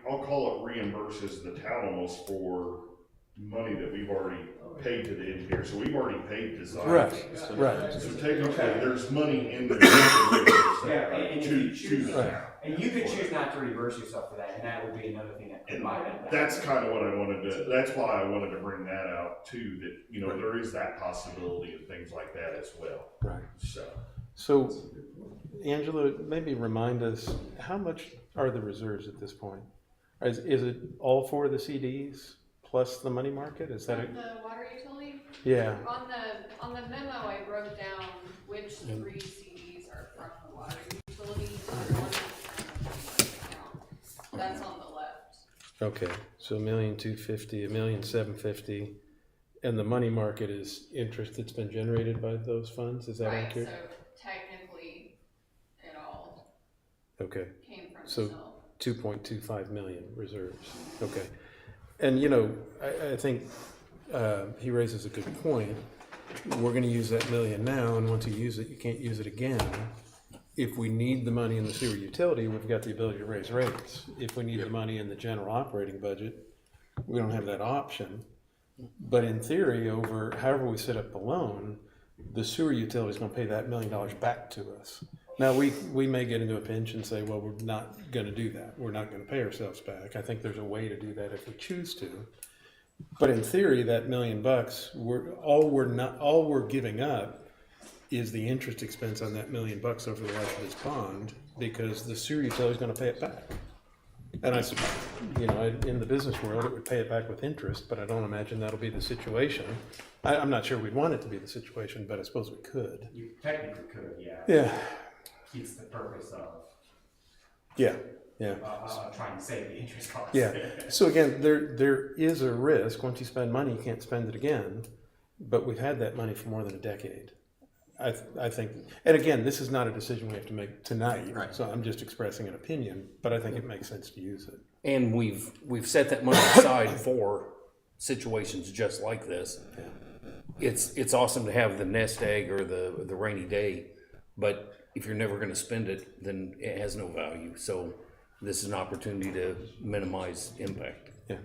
I'll call it reimburses the town almost for money that we've already paid to the engineer, so we've already paid design. Right. So technically, there's money in there. Yeah, and if you To choose, the town. and you could choose not to reverse yourself for that, and that would be another thing that And might impact. that's kind of what I wanted to, that's why I wanted to bring that out too, that, you know, there is that possibility of things like that as well. Right. So, So, Angela, maybe remind us, how much are the reserves at this point? Is it all four of the CDs plus the money market? Is that From it? the water utility, Yeah. on the memo, I broke down which 3 CDs are from the water utility, and one is from the account. That's on the left. Okay, so $1,250,000, $1,750,000, and the money market is interest that's been generated by those funds. Is that Right, accurate? so technically, it all Okay. came from the So sale. 2.25 million reserves. Okay. And you know, I think he raises a good point. We're going to use that million now, and once you use it, you can't use it again. If we need the money in the sewer utility, we've got the ability to raise rates. If we need the money in the general operating budget, we don't have that option. But in theory, over however we set up the loan, the sewer utility is going to pay that $1 million back to us. Now, we may get into a pinch and say, well, we're not going to do that. We're not going to pay ourselves back. I think there's a way to do that if we choose to. But in theory, that $1 million, all we're giving up is the interest expense on that $1 million over the life of this bond, because the sewer utility is going to pay it back. And in the business world, it would pay it back with interest, but I don't imagine that'll be the situation. I'm not sure we'd want it to be the situation, but I suppose we could. You technically could, yeah. Yeah. It's the purpose of Yeah. trying to save the interest costs. Yeah. So again, there is a risk. Once you spend money, you can't spend it again. But we've had that money for more than a decade. I think, and again, this is not a decision we have to make tonight. Right. So I'm just expressing an opinion, but I think it makes sense to use it. And we've set that money aside for situations just like this. Yeah. It's awesome to have the nest egg or the rainy day, but if you're never going to spend it, then it has no value. So this is an opportunity to minimize impact. Yeah.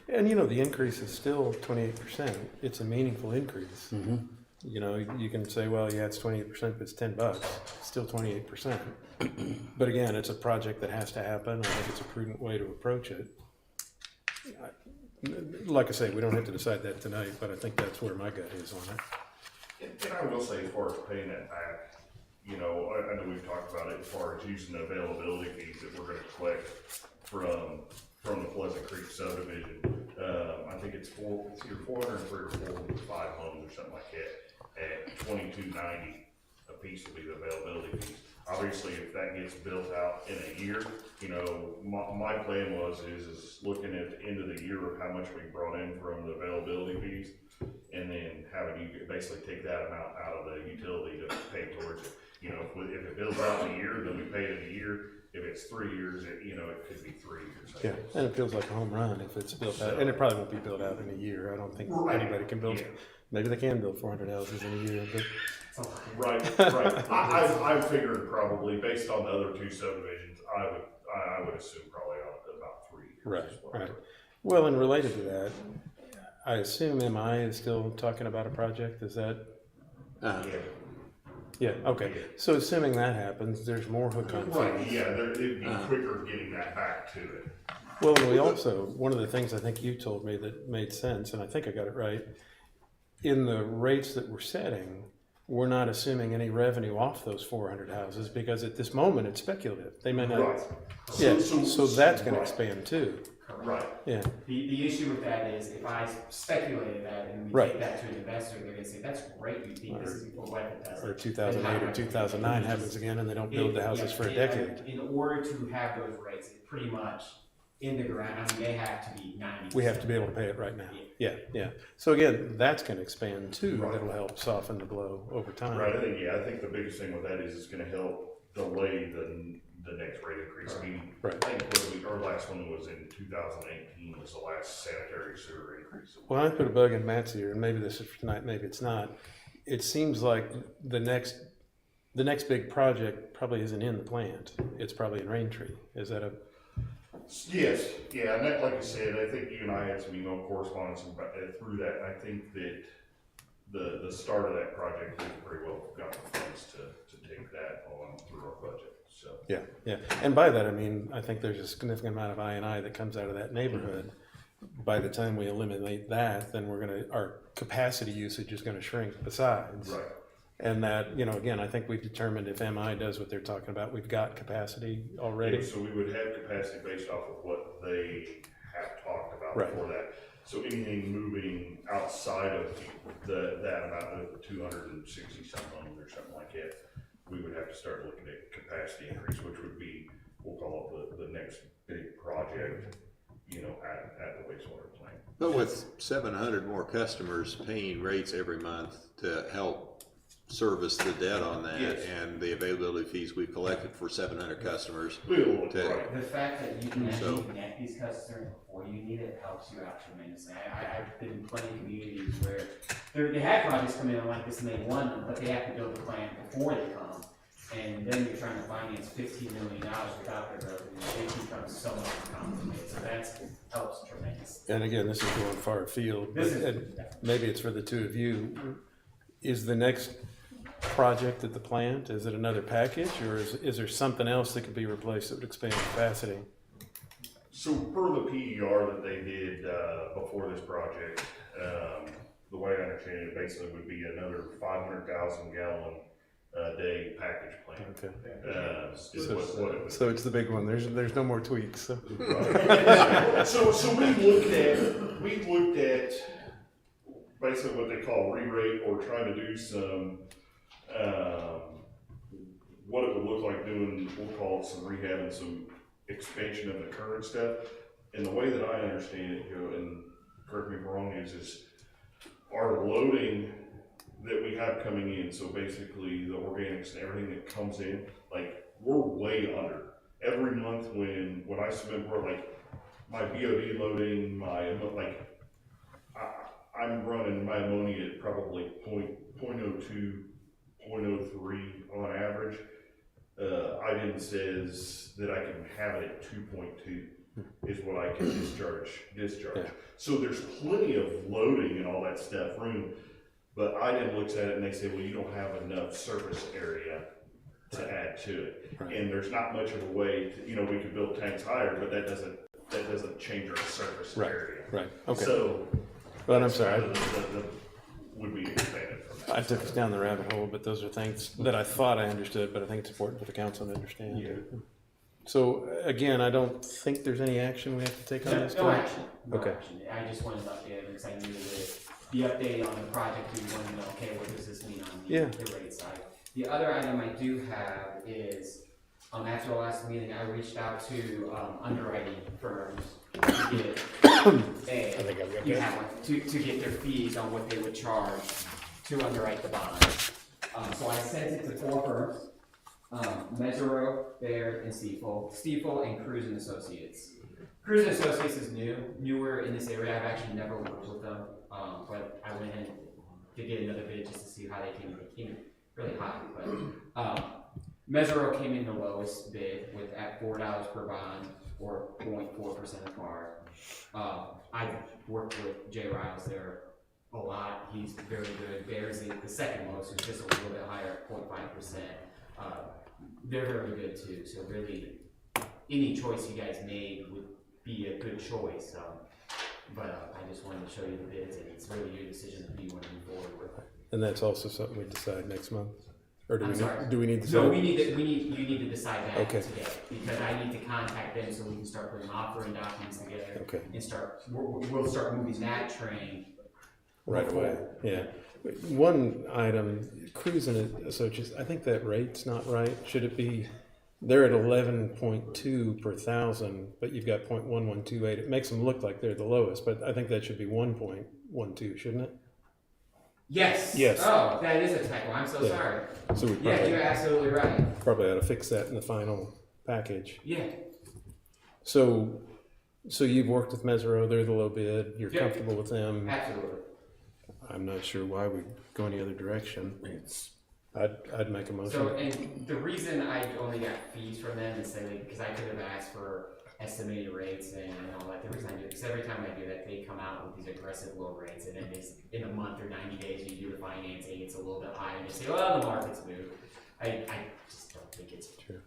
And the increase is still 28%. It's a meaningful increase. Mm-hmm. You can say, well, yeah, it's 28%, but it's $10. It's still 28%. But again, it's a project that has to happen. I think it's a prudent way to approach it. Like I say, we don't have to decide that tonight, but I think that's where my gut is on it. and I will say, as far as paying that back, I know we've talked about it as far as using the availability fees that we're gonna collect from the Pleasant Creek subdivision. I think it's either 403 or 405 homes or something like that, at $22.90 a piece will be the availability fees. Obviously, if that gets built out in a year, my plan is looking at the end of the year of how much we brought in from the availability fees, and then having you basically take that amount out of the utility to pay towards it. If it builds out in a year, then we pay it in a year. If it's 3 years, it could be 3 years. Yeah, and it feels like a home run if it's built out, and it probably won't be built out in a year. I don't think anybody can build. Yeah. Maybe they can build 400 houses in a year, but Right. I figured probably based on the other 2 subdivisions, I would assume probably about 3 years. right. Well, and related to that, I assume MI is still talking about a project. Is that? Yeah. Yeah. Okay. So assuming that happens, there's more hook-on Right. fees. Yeah. It'd be quicker getting that back to it. Well, and we also, one of the things I think you told me that made sense, and I think I got it right, in the rates that we're setting, we're not assuming any revenue off those 400 houses because at this moment it's speculative. They may not. Right. Yeah, so that's going to right. expand too. Right. Yeah. The issue with that is if I speculated that and we Right. take that to an investor, they're gonna say, that's great, you think this is before Whiteland does Or it. 2008 or 2009 happens again and they don't build the houses for a decade. In order to have those rates, it pretty much in the ground, I mean, they have to be 90%. We have to be able to pay it right now. Yeah. So again, that's going to expand too. Right. That'll help soften the blow over time. Right, I think the biggest thing with that is it's gonna help delay the next rate increase. I mean, Right. I think our last one was in 2018 was the last sanitary sewer increase. Well, I put a bug in Matt's ear, and maybe this is for tonight, maybe it's not. It seems like the next big project probably isn't in the plant. It's probably in Raintree. Is that a? Yes, yeah, and that, like I said, I think you and I had some email correspondence about, through that. I think that the start of that project, we pretty well got the funds to take that on through our budget, so. Yeah. And by that, I mean, I think there's a significant amount of I&I that comes out of that neighborhood. By the time we eliminate that, then our capacity usage is gonna shrink besides. Right. And that, again, I think we've determined if MI does what they're talking about, we've got capacity already. Yeah, so we would have capacity based off of what they have talked about Right. before that. So anything moving outside of that amount of 260 some homes or something like that, we would have to start looking at capacity increase, which would be, we'll call it the next big project, at the wastewater plant. But with 700 more customers paying rates every month to help service the debt on that, Yes. and the availability fees we've collected for 700 customers. Right. The fact that you can So- actually connect these customers before you need it helps you out tremendously. I've been in plenty of communities where they have projects come in like this and they won them, but they have to build the plant before they come. And then you're trying to finance $15 million without their revenue. It becomes so much complicated. So that helps tremendously. And again, this is going far afield, but This is- and maybe it's for the two of you. Is the next project at the plant, is it another package, or is there something else that could be replaced that would expand capacity? So per the PER that they did before this project, the way I understand it basically would be another 500,000 gallon a day package plant. Okay. Is what it was. So it's the big one. There's no more tweaks. So. So we looked at basically what they call re-rate, or trying to do some, what it would look like doing, we'll call it some rehab and some expansion of the current stuff. And the way that I understand it, Joe, and correct me if I'm wrong, is our loading that we have coming in, so basically the organics and everything that comes in, like, we're way under. Every month when I submit work, like, my BOD loading, I'm running my ammonia at probably 0.02, 0.03 on average. Item says that I can have it at 2.2 is what I can discharge. Yeah. So there's plenty of loading and all that stuff room, but item looks at it and they say, well, you don't have enough surface area to add to it. Right. And there's not much of a way to, we could build tanks higher, but that doesn't change our surface area. Right. Okay. So. But I'm sorry. Would be expanded from that. I took us down the rabbit hole, but those are things that I thought I understood, but I think it's important for the council to understand. Yeah. So again, I don't think there's any action we have to take on this. No tonight? action. No Okay. action. I just wanted to update it because I knew that the update on the project, we wanted to know, okay, what does this mean on the rate side? The other item I do have is, after the last meeting, I reached out to underwriting firms to get their fees on what they would charge to underwrite the bond. So I sent it to 4 firms. Mesero, Baird, and Stiefel and Cruz and Associates. Cruz and Associates is newer in this area. I've actually never worked with them, but I went in to get another bid just to see how they came in really high. But Mesero came in the lowest bid at $4 per bond, or 0.4% of par. I've worked with Jay Riles there a lot. He's very good. Bears the second lowest, who's just a little bit higher at 0.5%. They're very good too. So really, any choice you guys made would be a good choice. But I just wanted to show you the bids, and it's really your decision who you want to move forward with. And that's also something we decide next month? Or I'm sorry. do we need to? No, decide- you need to decide that Okay. today, because I need to contact them so we can start putting offering documents together. Okay. And we'll start moving that train. Right away, yeah. One item, Cruise and Associates, I think that rate's not right. Should it be, they're at 11.2 per thousand, but you've got 0.1128. It makes them look like they're the lowest, but I think that should be 1.12, shouldn't it? Yes. Yes. Oh, that is a typo, I'm so Yeah. sorry. So we Yeah, you're absolutely right. probably ought to fix that in the final package. Yeah. So you've worked with Mesero, they're the low bid, you're Yeah. comfortable with them. Absolutely. I'm not sure why we go any other direction. I'd make a motion. So, and the reason I only got fees from them is simply because I could have asked for estimated rates and all that. The reason I do it, because every time I do that, they come out with these aggressive low rates, and then in a month or 90 days, when you do the financing, it's a little bit higher, and they say, well, the market's moved. I just don't think it's True.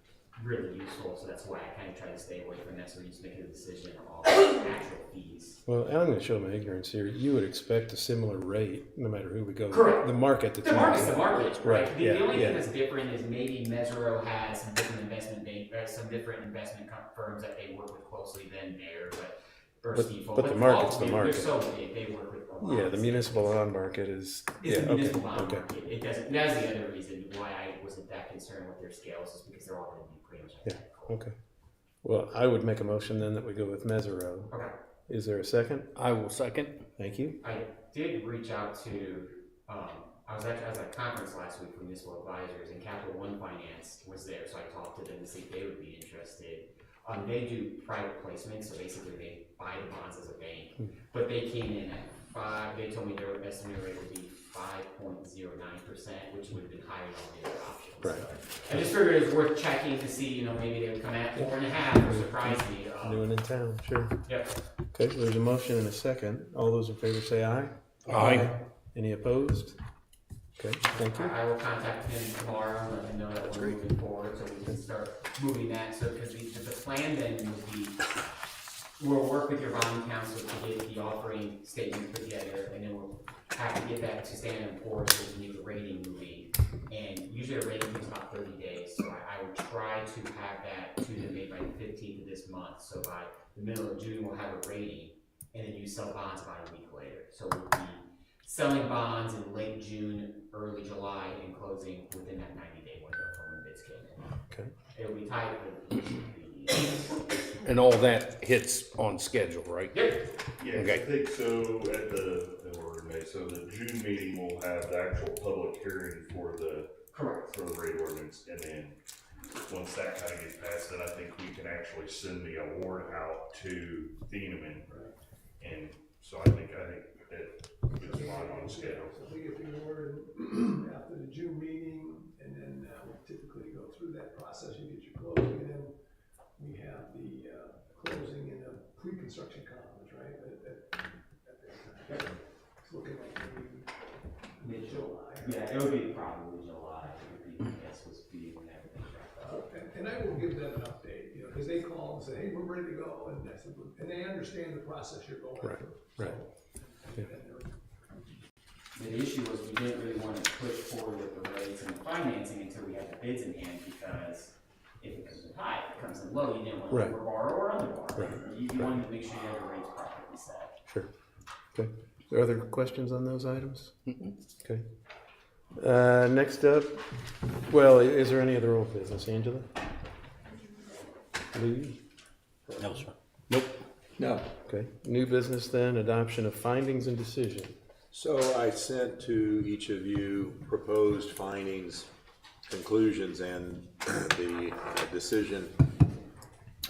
really useful, so that's why I kind of try to stay away from that, so we just make a decision on actual fees. Well, I'm going to show my ignorance here. You would expect a similar rate no matter who we go with. Correct. The market that's The market's the market, right? Right, The yeah, only yeah. thing that's different is maybe Mesero has some different investment firms that they work with closely than Bear, or Stifel. but the market's the market. They're so big, they work with a lot. Yeah, the municipal bond market is. It's yeah, a municipal bond okay. market. It doesn't, that's the other reason why I wasn't that concerned with their scales, is because they're all gonna be pretty much identical. Okay. Well, I would make a motion then that we go with Mesero. Okay. Is there a second? I will second. Thank you. I did reach out to, I was at a conference last week for municipal advisors, and Capital One Finance was there, so I talked to them to see if they would be interested. They do private placement, so basically they buy the bonds as a bank, but they came in at they told me their estimated rate would be 5.09%, which would have been higher than the other options. Right. So I just figured it was worth checking to see, maybe they would come at 4.5 or surprise me. New one in town, sure. Yep. Okay, there's a motion and a second. All those in favor say aye. Aye. Any opposed? Okay, thank you. I will contact him tomorrow and let him know that we're moving forward, so we can start moving that, so, because the plan then would be, we'll work with your bond council to get the offering statement put together, and then we'll have to get that to Standard & Poor's so we can get the rating moving. And usually a rating takes about 30 days, so I would try to have that to them made by the 15th of this month, so by the middle of June, we'll have a rating, and then you sell bonds about a week later. So we'll be selling bonds in late June, early July, and closing within that 90-day window from when bids came in. Okay. It'll be tight, but And all that hits on schedule, right? yep. Yes, Okay. I think so at so the June meeting will have the actual public hearing for the Correct. rate ordinance, and then once that kind of gets passed, then I think we can actually send the award out to Thieneman. And so I think that it's fine on schedule. So we get the award after the June meeting, and then we typically go through that process, you get your closing, and then we have the closing in a pre-construction conference, right? At that time. It's looking like maybe mid-July. Yeah, it would be probably July. It would be, I guess, was be when everything's wrapped up. And I will give them an update, because they call and say, hey, we're ready to go, and that's, and they understand the process you're going Right, through. right. So, The issue was we didn't really want to push forward with the rates and the financing until we had the bids in hand, because if it comes in high, if it comes in low, you didn't want to Right. overborrow or underborrow. Right. You wanted to make sure you had the rates properly set. Sure. Okay. Are there other questions on those items? Okay. Next up, well, is there any other old business, Angela? Lee? No, sir. Nope. No. Okay. New business then, adoption of findings and decision. So I sent to each of you proposed findings, conclusions, and the decision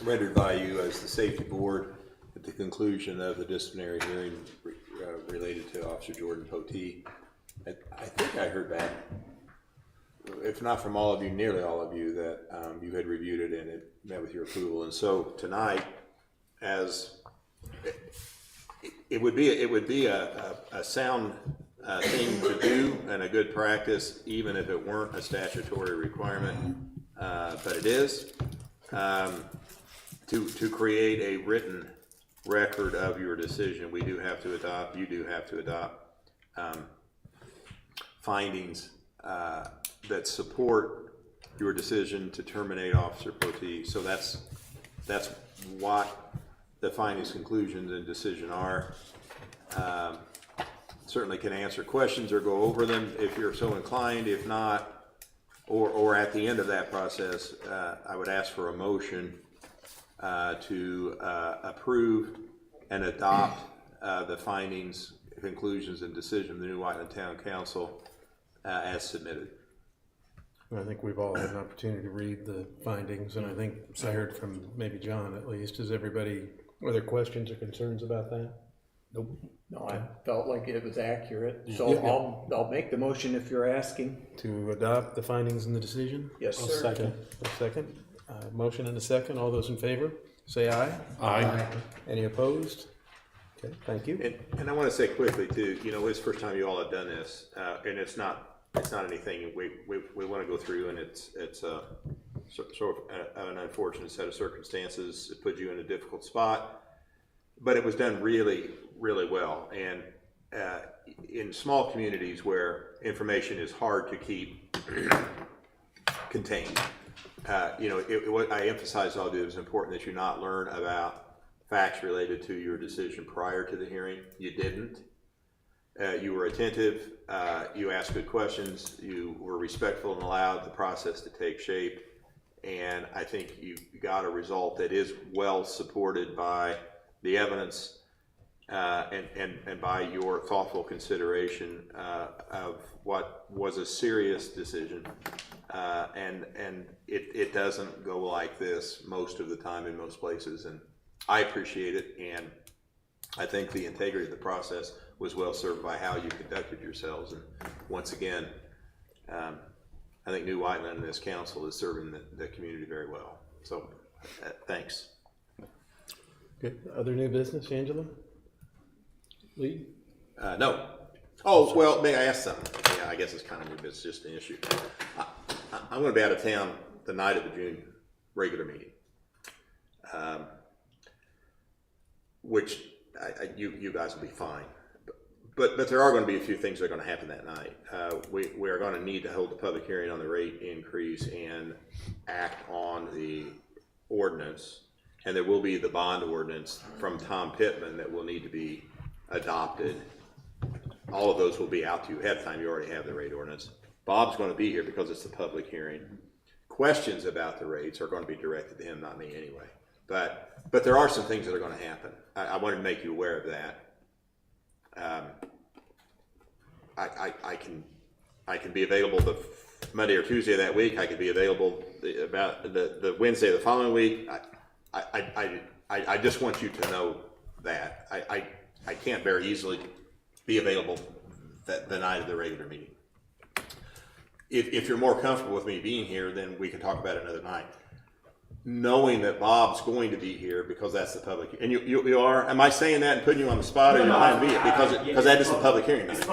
rendered by you as the safety board at the conclusion of the disciplinary hearing related to Officer Jordan Potee. I think I heard back, if not from all of you, nearly all of you, that you had reviewed it and it met with your approval. And so tonight, as it would be a sound thing to do and a good practice, even if it weren't a statutory requirement, but it is, to create a written record of your decision. We do have to adopt, you do have to adopt findings that support your decision to terminate Officer Potee. So that's what the findings, conclusions, and decision are. Certainly can answer questions or go over them if you're so inclined. If not, or at the end of that process, I would ask for a motion to approve and adopt the findings, conclusions, and decision of the new Whiteland Town Council as submitted. I think we've all had an opportunity to read the findings, and I think I heard from maybe John at least. Is everybody, are there questions or concerns about that? Nope. No, I felt like it was accurate, so Yeah. I'll make the motion if you're asking. To adopt the findings in the decision? Yes, I'll sir. second. I'll second. Motion and a second. All those in favor, say aye. Aye. Any opposed? Okay, thank you. And I want to say quickly too, you know, it's the first time you all have done this, and it's not anything we want to go through, and it's sort of an unfortunate set of circumstances. It put you in a difficult spot, but it was done really, really well. And in small communities where information is hard to keep contained, you know, what I emphasize all do is important that you not learn about facts related to your decision prior to the hearing. You didn't. You were attentive, you asked good questions, you were respectful and allowed the process to take shape, and I think you got a result that is well supported by the evidence and by your thoughtful consideration of what was a serious decision, and it doesn't go like this most of the time in most places, and I appreciate it, and I think the integrity of the process was well served by how you conducted yourselves. And once again, I think New Whiteland and this council is serving the community very well. So thanks. Good. Other new business, Angela? Lee? No. Oh, well, may I ask something? Yeah, I guess it's kind of new business, just an issue. I'm going to be out of town the night of the June regular meeting, which you guys will be fine. But there are going to be a few things that are going to happen that night. We are going to need to hold a public hearing on the rate increase and act on the ordinance. And there will be the bond ordinance from Tom Pittman that will need to be adopted. All of those will be out to you ahead of time. You already have the rate ordinance. Bob's going to be here because it's a public hearing. Questions about the rates are going to be directed to him, not me anyway. But there are some things that are going to happen. I wanted to make you aware of that. I can be available the Monday or Tuesday of that week. I could be available about the Wednesday of the following week. I just want you to know that I can't very easily be available the night of the regular meeting. If you're more comfortable with me being here, then we can talk about it another night. Knowing that Bob's going to be here because that's the public, and you are. Am I saying that and putting you on the spot, or you're trying to be it because that is the public hearing night?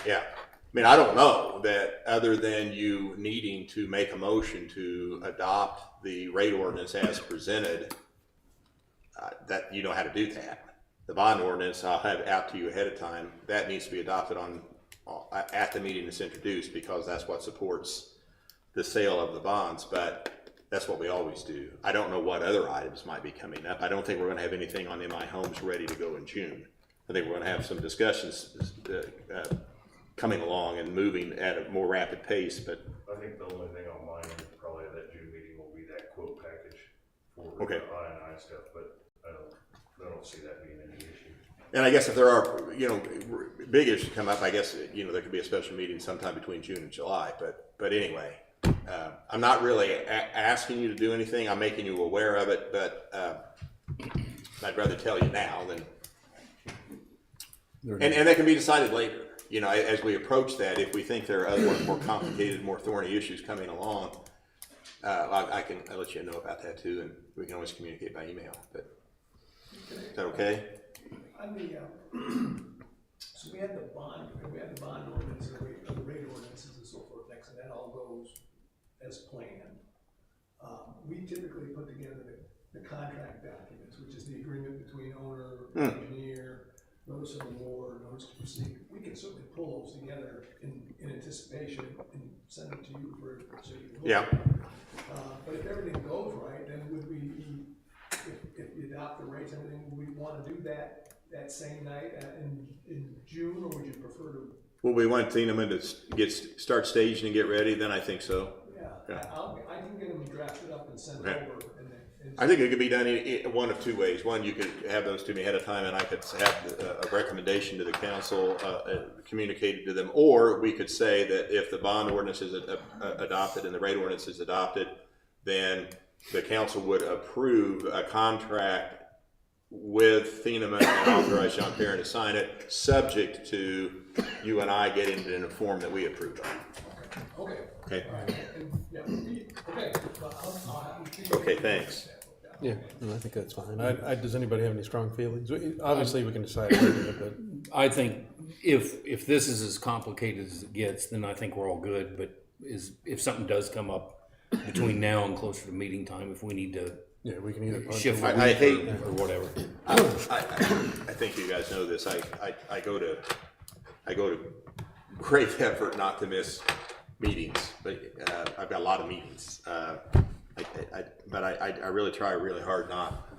Yeah. I mean, I don't know that other than you needing to make a motion to adopt the rate ordinance as presented, that you know how to do that. The bond ordinance, I'll have out to you ahead of time. That needs to be adopted at the meeting that's introduced because that's what supports the sale of the bonds. But that's what we always do. I don't know what other items might be coming up. I don't think we're going to have anything on MI Homes ready to go in June. I think we're going to have some discussions coming along and moving at a more rapid pace. But I think the only thing on mine probably at that June meeting will be that quote package for okay. the I&I stuff, but I don't see that being any issue. And I guess if there are, big issues come up, I guess, there could be a special meeting sometime between June and July. But anyway, I'm not really asking you to do anything. I'm making you aware of it, but I'd rather tell you now than. And that can be decided later. As we approach that, if we think there are other more complicated, more thorny issues coming along, I'll let you know about that too, and we can always communicate by email. But is that okay? On the, so we had the bond ordinance, and the rate ordinances and so forth next, and that all goes as planned. We typically put together the contract documents, which is the agreement between owner, engineer, notice of award, notice to proceed, we can certainly pull those together in anticipation and send it to you so you can look. Yeah. But if everything goes right, then would we, if you adopt the rates and everything, would we wanna do that same night in June, or would you prefer to? Will we want Thieneman to start staging and get ready? Then I think so. Yeah, I can get them drafted up and sent Okay. over, and then. I think it could be done one of two ways. One, you could have those to me ahead of time, and I could have a recommendation to the council communicated to them. Or we could say that if the bond ordinance is adopted and the rate ordinance is adopted, then the council would approve a contract with Thieneman and authorize John Perrin to sign it, subject to you and I getting it in a form that we approve of. Okay. Okay. And, yeah, okay, but I'll have them. Okay, thanks. Yeah, no, I think that's fine. Does anybody have any strong feelings? Obviously, we can decide later, but I think if this is as complicated as it gets, then I think we're all good. But if something does come up between now and closer to meeting time, if we need to yeah, we can either punch shift or- I hate or whatever. I think you guys know this. I go to great effort not to miss meetings, but I've got a lot of meetings. But I really try really hard not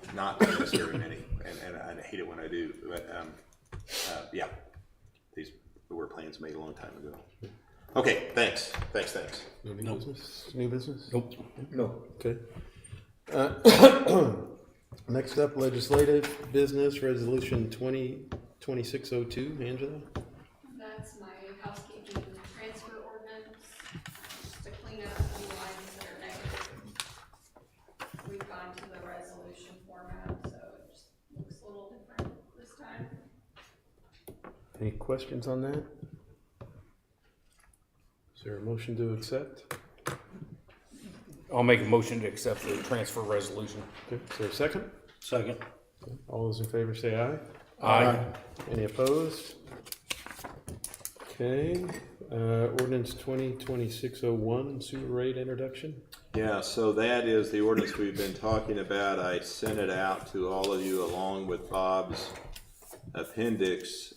to miss very many, and I hate it when I do. But yeah, these were plans made a long time ago. Okay, thanks. New business? New business? Nope. No. Okay. Next up, legislative business, resolution 202602, Angela? That's my housekeeping transfer ordinance, just to clean up a few lines that are negative. We've gone to the resolution format, so it just looks a little different this time. Any questions on that? Is there a motion to accept? I'll make a motion to accept the transfer resolution. Okay, is there a second? Second. All those in favor say aye. Aye. Any opposed? Okay, ordinance 202601, sewer rate introduction. Yeah, so that is the ordinance we've been talking about. I sent it out to all of you along with Bob's appendix,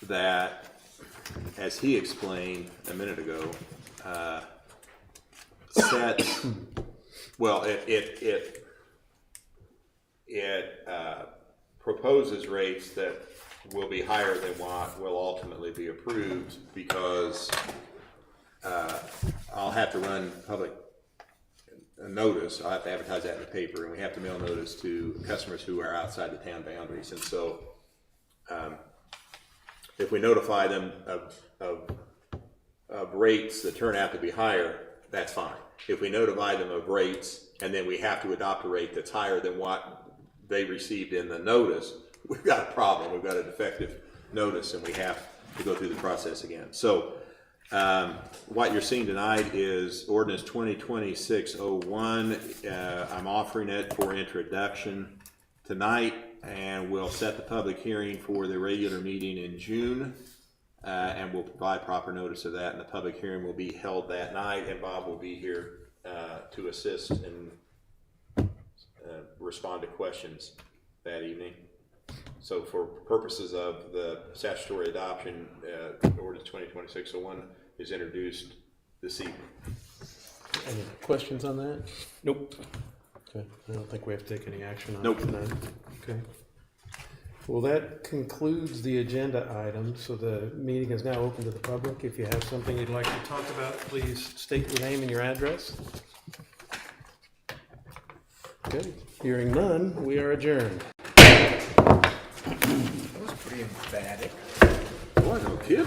that, as he explained a minute ago, sets, well, it proposes rates that will be higher than what will ultimately be approved, because I'll have to run public notice. I'll have to advertise that in the paper, and we have to mail notice to customers who are outside the town boundaries. And so if we notify them of rates that turn out to be higher, that's fine. If we notify them of rates and then we have to adopt a rate that's higher than what they received in the notice, we've got a problem. We've got a defective notice, and we have to go through the process again. So what you're seeing tonight is ordinance 2026-01. I'm offering it for introduction tonight, and we'll set the public hearing for the regular meeting in June. And we'll provide proper notice of that, and the public hearing will be held that night, and Bob will be here to assist and respond to questions that evening. So for purposes of the statutory adoption, ordinance 2026-01 is introduced this evening. Any questions on that? Nope. Okay, I don't think we have to take any action on Nope. it tonight. Okay. Well, that concludes the agenda items, so the meeting is now open to the public. If you have something you'd like to talk about, please state your name and your address. Okay, hearing none, we are adjourned. That was pretty emphatic. Boy, no kidding.